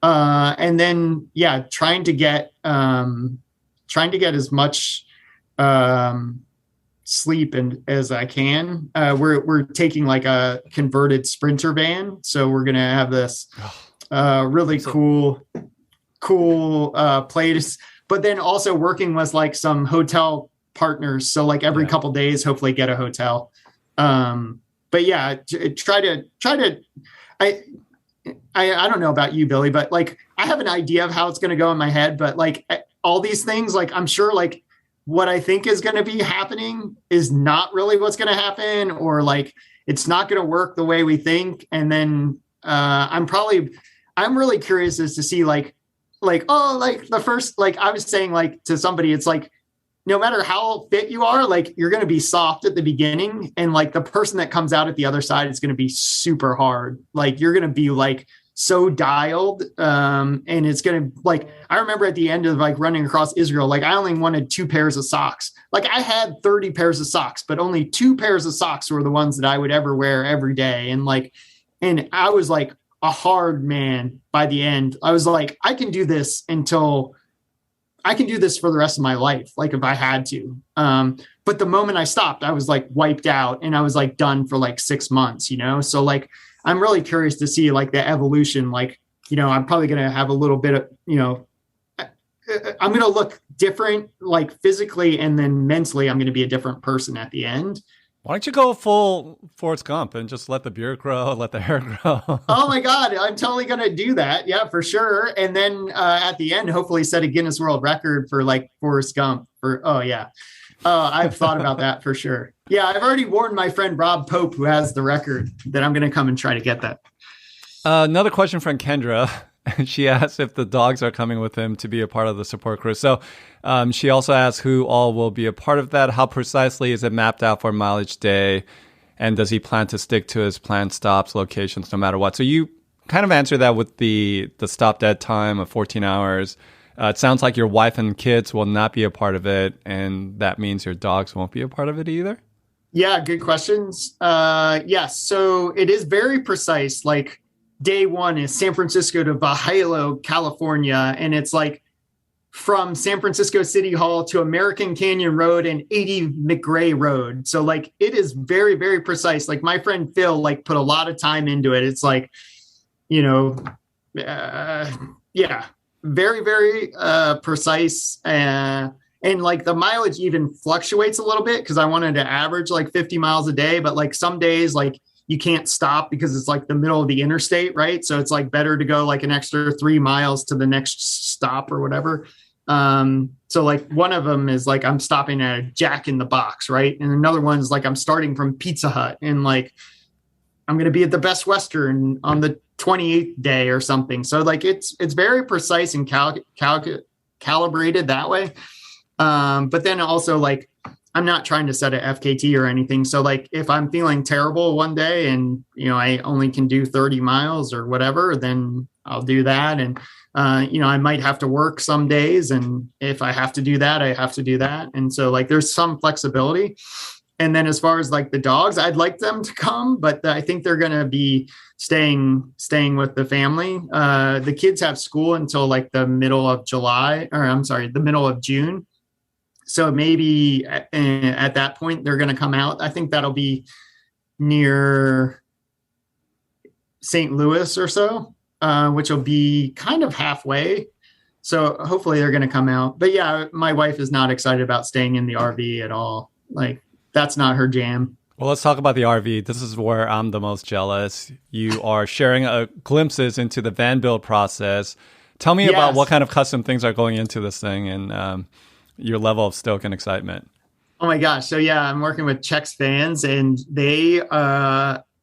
B: And then, trying to get as much sleep as I can. We're taking like a converted Sprinter van. So we're going to have this really cool place, but then also working with like some hotel partners. So like every couple days, hopefully get a hotel. But yeah, try to, I don't know about you, Billy, but like, I have an idea of how it's going to go in my head, but like all these things, like I'm sure like what I think is going to be happening is not really what's going to happen, or like, it's not going to work the way we think. And then, I'm really curious as to see like the first, like I was saying, like to somebody, it's like no matter how fit you are, like you're going to be soft at the beginning. And like the person that comes out at the other side is going to be super hard. Like you're going to be like so dialed. And it's going to like, I remember at the end of like running across Israel, like I only wanted 2 pairs of socks. Like I had 30 pairs of socks, but only 2 pairs of socks were the ones that I would ever wear every day. And like, and I was like a hard man by the end. I was like, I can do this for the rest of my life, like if I had to. But the moment I stopped, I was like wiped out and I was like done for like 6 months, you know? So like, I'm really curious to see like the evolution. Like, you know, I'm probably going to have a little bit of, you know, I'm going to look different, like physically, and then mentally, I'm going to be a different person at the end.
A: Why don't you go full Forrest Gump and just let the beard grow, let the hair grow?
B: Oh my God, I'm totally going to do that. Yeah, for sure. And then at the end, hopefully set a Guinness World Record for like Forrest Gump oh yeah. I've thought about that for sure. Yeah. I've already warned my friend Rob Pope, who has the record, that I'm going to come and try to get that.
A: Another question from Kendra. She asked if the dogs are coming with him to be a part of the support crew. So she also asked who all will be a part of that. How precisely is it mapped out for mileage day? And does he plan to stick to his planned stops, locations, no matter what? So you kind of answered that with the stop dead time of 14 hours. It sounds like your wife and kids will not be a part of it. And that means your dogs won't be a part of it either?
B: Yeah, good questions. Yes. So it is very precise. Like, day 1 is San Francisco to Valhalla, California. And it's like from San Francisco City Hall to American Canyon Road and 80 McRae Road. So like, it is very, very precise. Like my friend Phil, like put a lot of time into it. It's like, you know, yeah, very, very precise. And like the mileage even fluctuates a little bit because I wanted to average like 50 miles a day, but like some days, like you can't stop because it's like the middle of the interstate, right? So it's like better to go like an extra 3 miles to the next stop or whatever. So like one of them is like I'm stopping at a Jack in the Box, right? And another one is like I'm starting from Pizza Hut and like I'm going to be at the Best Western on the 28th day or something. So like it's very precise and calibrated that way. But then also like I'm not trying to set a FKT or anything. So like if I'm feeling terrible one day and, you know, I only can do 30 miles or whatever, then I'll do that. And, you know, I might have to work some days. And if I have to do that, I have to do that. And so like there's some flexibility. And then as far as like the dogs, I'd like them to come, but I think they're going to be staying with the family. The kids have school until like the middle of the middle of June. So maybe at that point, they're going to come out. I think that'll be near St. Louis or so, which will be kind of halfway. So hopefully they're going to come out. But yeah, my wife is not excited about staying in the RV at all. Like that's not her jam.
A: Well, let's talk about the RV. This is where I'm the most jealous. You are sharing glimpses into the van build process. Tell me about what kind of custom things are going into this thing and your level of stoke and excitement.
B: Oh my gosh. So yeah, I'm working with Chex Fans and they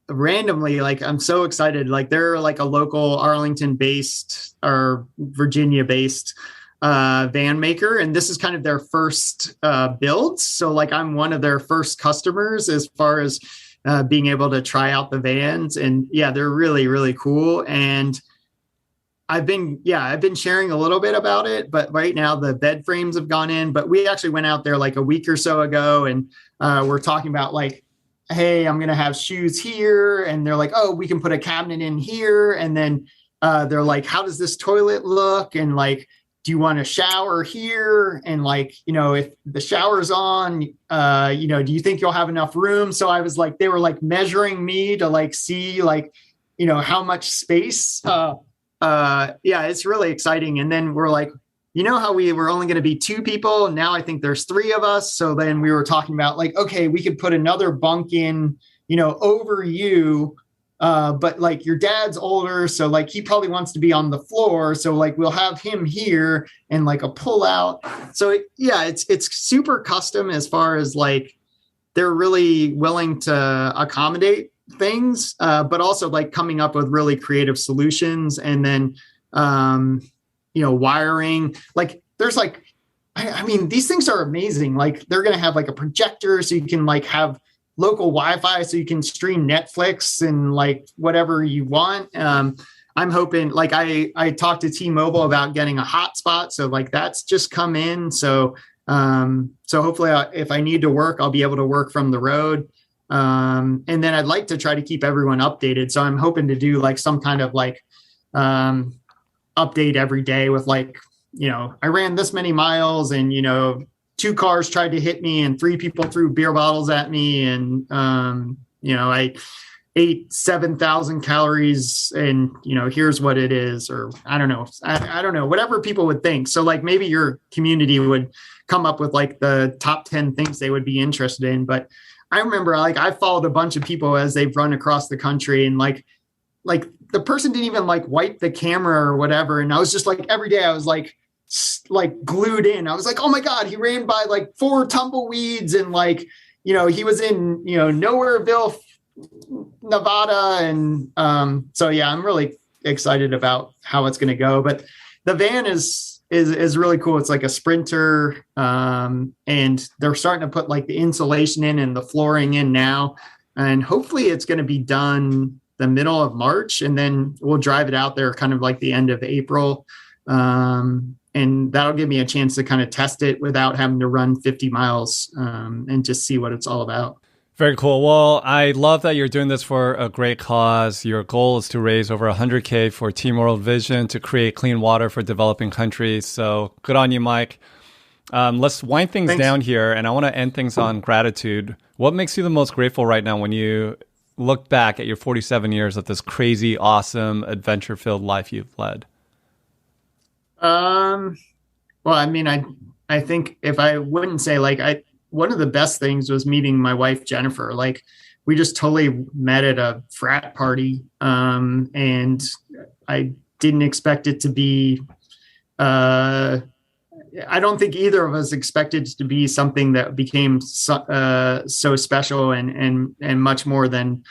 B: randomly, like I'm so excited. Like they're like a local Arlington based or Virginia based van maker. And this is kind of their first build. So like I'm one of their first customers as far as being able to try out the vans. And yeah, they're really, really cool. And I've been sharing a little bit about it, but right now the bed frames have gone in, but we actually went out there like a week or so ago and we're talking about like, hey, I'm going to have shoes here. And they're like, oh, we can put a cabinet in here. And then they're like, how does this toilet look? And like, do you want a shower here? And like, you know, if the shower's on, you know, do you think you'll have enough room? So I was like, they were like measuring me to like see like, you know, how much space. Yeah, it's really exciting. And then we're like, you know how we were only going to be 2 people. Now I think there's 3 of us. So then we were talking about like, okay, we could put another bunk in, you know, over you. But like your dad's older. So like, he probably wants to be on the floor. So like, we'll have him here and like a pull out. So yeah, it's super custom as far as like, they're really willing to accommodate things, but also like coming up with really creative solutions. And then, you know, wiring, like there's like I mean, these things are amazing. Like they're going to have like a projector so you can like have local Wi-Fi so you can stream Netflix and like whatever you want. I'm hoping like I talked to T-Mobile about getting a hotspot. So like that's just come in. So hopefully if I need to work, I'll be able to work from the road. And then I'd like to try to keep everyone updated. So I'm hoping to do like some kind of like update every day with like, I ran this many miles and, 2 cars tried to hit me and 3 people threw beer bottles at me. And, I ate 7,000 calories and, here's what it is, or I don't know. I don't know, whatever people would think. So like maybe your community would come up with like the top 10 things they would be interested in. But I remember like I followed a bunch of people as they've run across the country and like the person didn't even like wipe the camera or whatever. And I was just like, every day I was like glued in. I was like, oh my God, he ran by like 4 tumbleweeds and like, he was in, Nowhereville, Nevada. And so, yeah, I'm really excited about how it's going to go, but the van is really cool. It's like a Sprinter. And they're starting to put like the insulation in and the flooring in now. And hopefully it's going to be done the middle of March. And then we'll drive it out there kind of like the end of April. And that'll give me a chance to kind of test it without having to run 50 miles and just see what it's all about.
A: Very cool. Well, I love that you're doing this for a great cause. Your goal is to raise over 100K for Team World Vision to create clean water for developing countries. So good on you, Mike. Let's wind things down here, and I want to end things on gratitude. What makes you the most grateful right now when you look back at your 47 years of this crazy, awesome, adventure-filled life you've led?
B: Well, I mean, I think if I wouldn't say like one of the best things was meeting my wife, Jennifer. Like we just totally met at a frat party. And I didn't expect it to be, I don't think either of us expected it to be something that became so special and much more than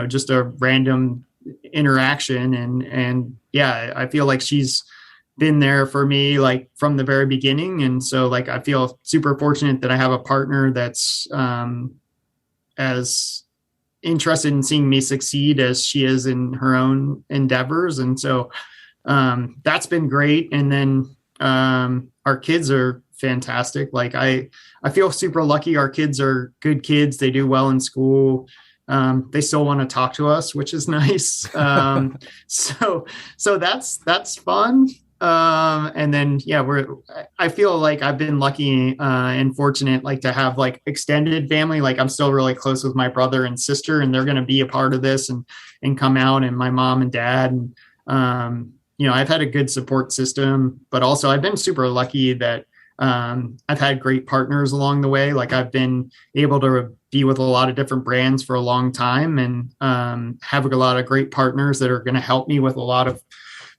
B: just a random interaction. And yeah, I feel like she's been there for me like from the very beginning. And so like, I feel super fortunate that I have a partner that's as interested in seeing me succeed as she is in her own endeavors. And so that's been great. And then our kids are fantastic. Like I feel super lucky. Our kids are good kids. They do well in school. They still want to talk to us, which is nice. So that's fun. And then, yeah, I feel like I've been lucky and fortunate, like to have like extended family. Like I'm still really close with my brother and sister, and they're going to be a part of this and come out, and my mom and dad. And, I've had a good support system, but also I've been super lucky that I've had great partners along the way. Like I've been able to be with a lot of different brands for a long time and have a lot of great partners that are going to help me with a lot of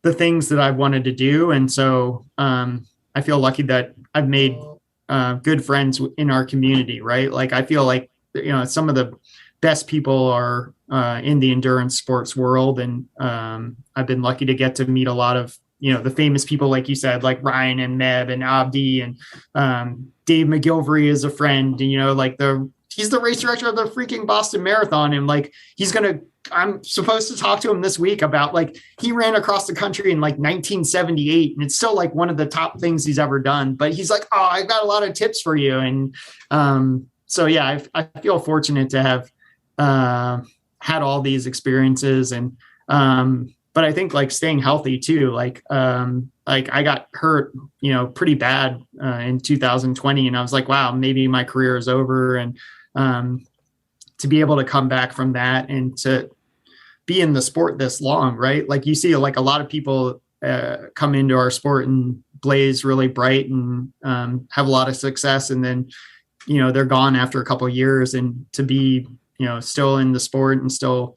B: the things that I've wanted to do. And so I feel lucky that I've made good friends in our community, right? Like I feel like, some of the best people are in the endurance sports world. And I've been lucky to get to meet a lot of, the famous people, like you said, like Ryan and Meb and Abdi and Dave McGilvery is a friend, and, he's the race director of the freaking Boston Marathon. And like, I'm supposed to talk to him this week about like, he ran across the country in like 1978. And it's still like one of the top things he's ever done, but he's like, oh, I've got a lot of tips for you. And so, yeah, I feel fortunate to have had all these experiences. And, but I think like staying healthy too, like I got hurt, pretty bad in 2020. And I was like, wow, maybe my career is over. And to be able to come back from that and to be in the sport this long, right? Like you see like a lot of people come into our sport and blaze really bright and have a lot of success. And then, they're gone after a couple of years, and to be, still in the sport and still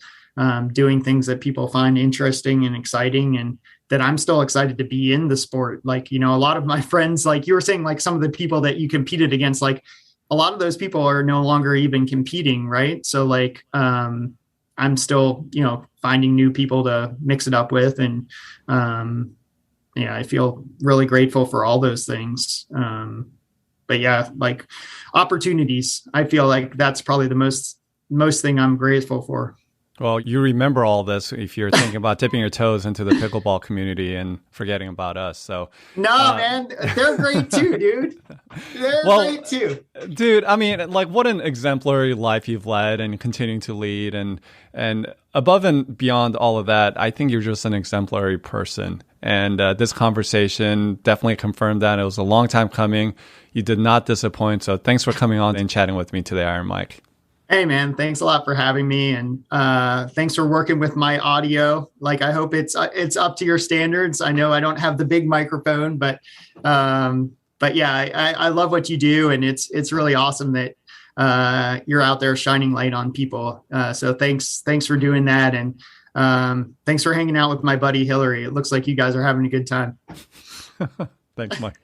B: doing things that people find interesting and exciting, and that I'm still excited to be in the sport. Like, a lot of my friends, like you were saying, like some of the people that you competed against, like a lot of those people are no longer even competing. Right. So like, I'm still, finding new people to mix it up with. And yeah, I feel really grateful for all those things. But yeah, like opportunities, I feel like that's probably the most thing I'm grateful for.
A: Well, you remember all this if you're thinking about dipping your toes into the pickleball community and forgetting about us. So,
B: No, man, they're great too, dude. They're great too.
A: Dude, I mean, like what an exemplary life you've led and continuing to lead. And above and beyond all of that, I think you're just an exemplary person. And this conversation definitely confirmed that. It was a long time coming. You did not disappoint. So thanks for coming on and chatting with me today, Iron Mike.
B: Hey man, thanks a lot for having me, and thanks for working with my audio. Like, I hope it's up to your standards. I know I don't have the big microphone, but yeah, I love what you do, and it's really awesome that you're out there shining light on people. So thanks for doing that, and thanks for hanging out with my buddy Hillary. It looks like you guys are having a good time.
A: Thanks, Mike.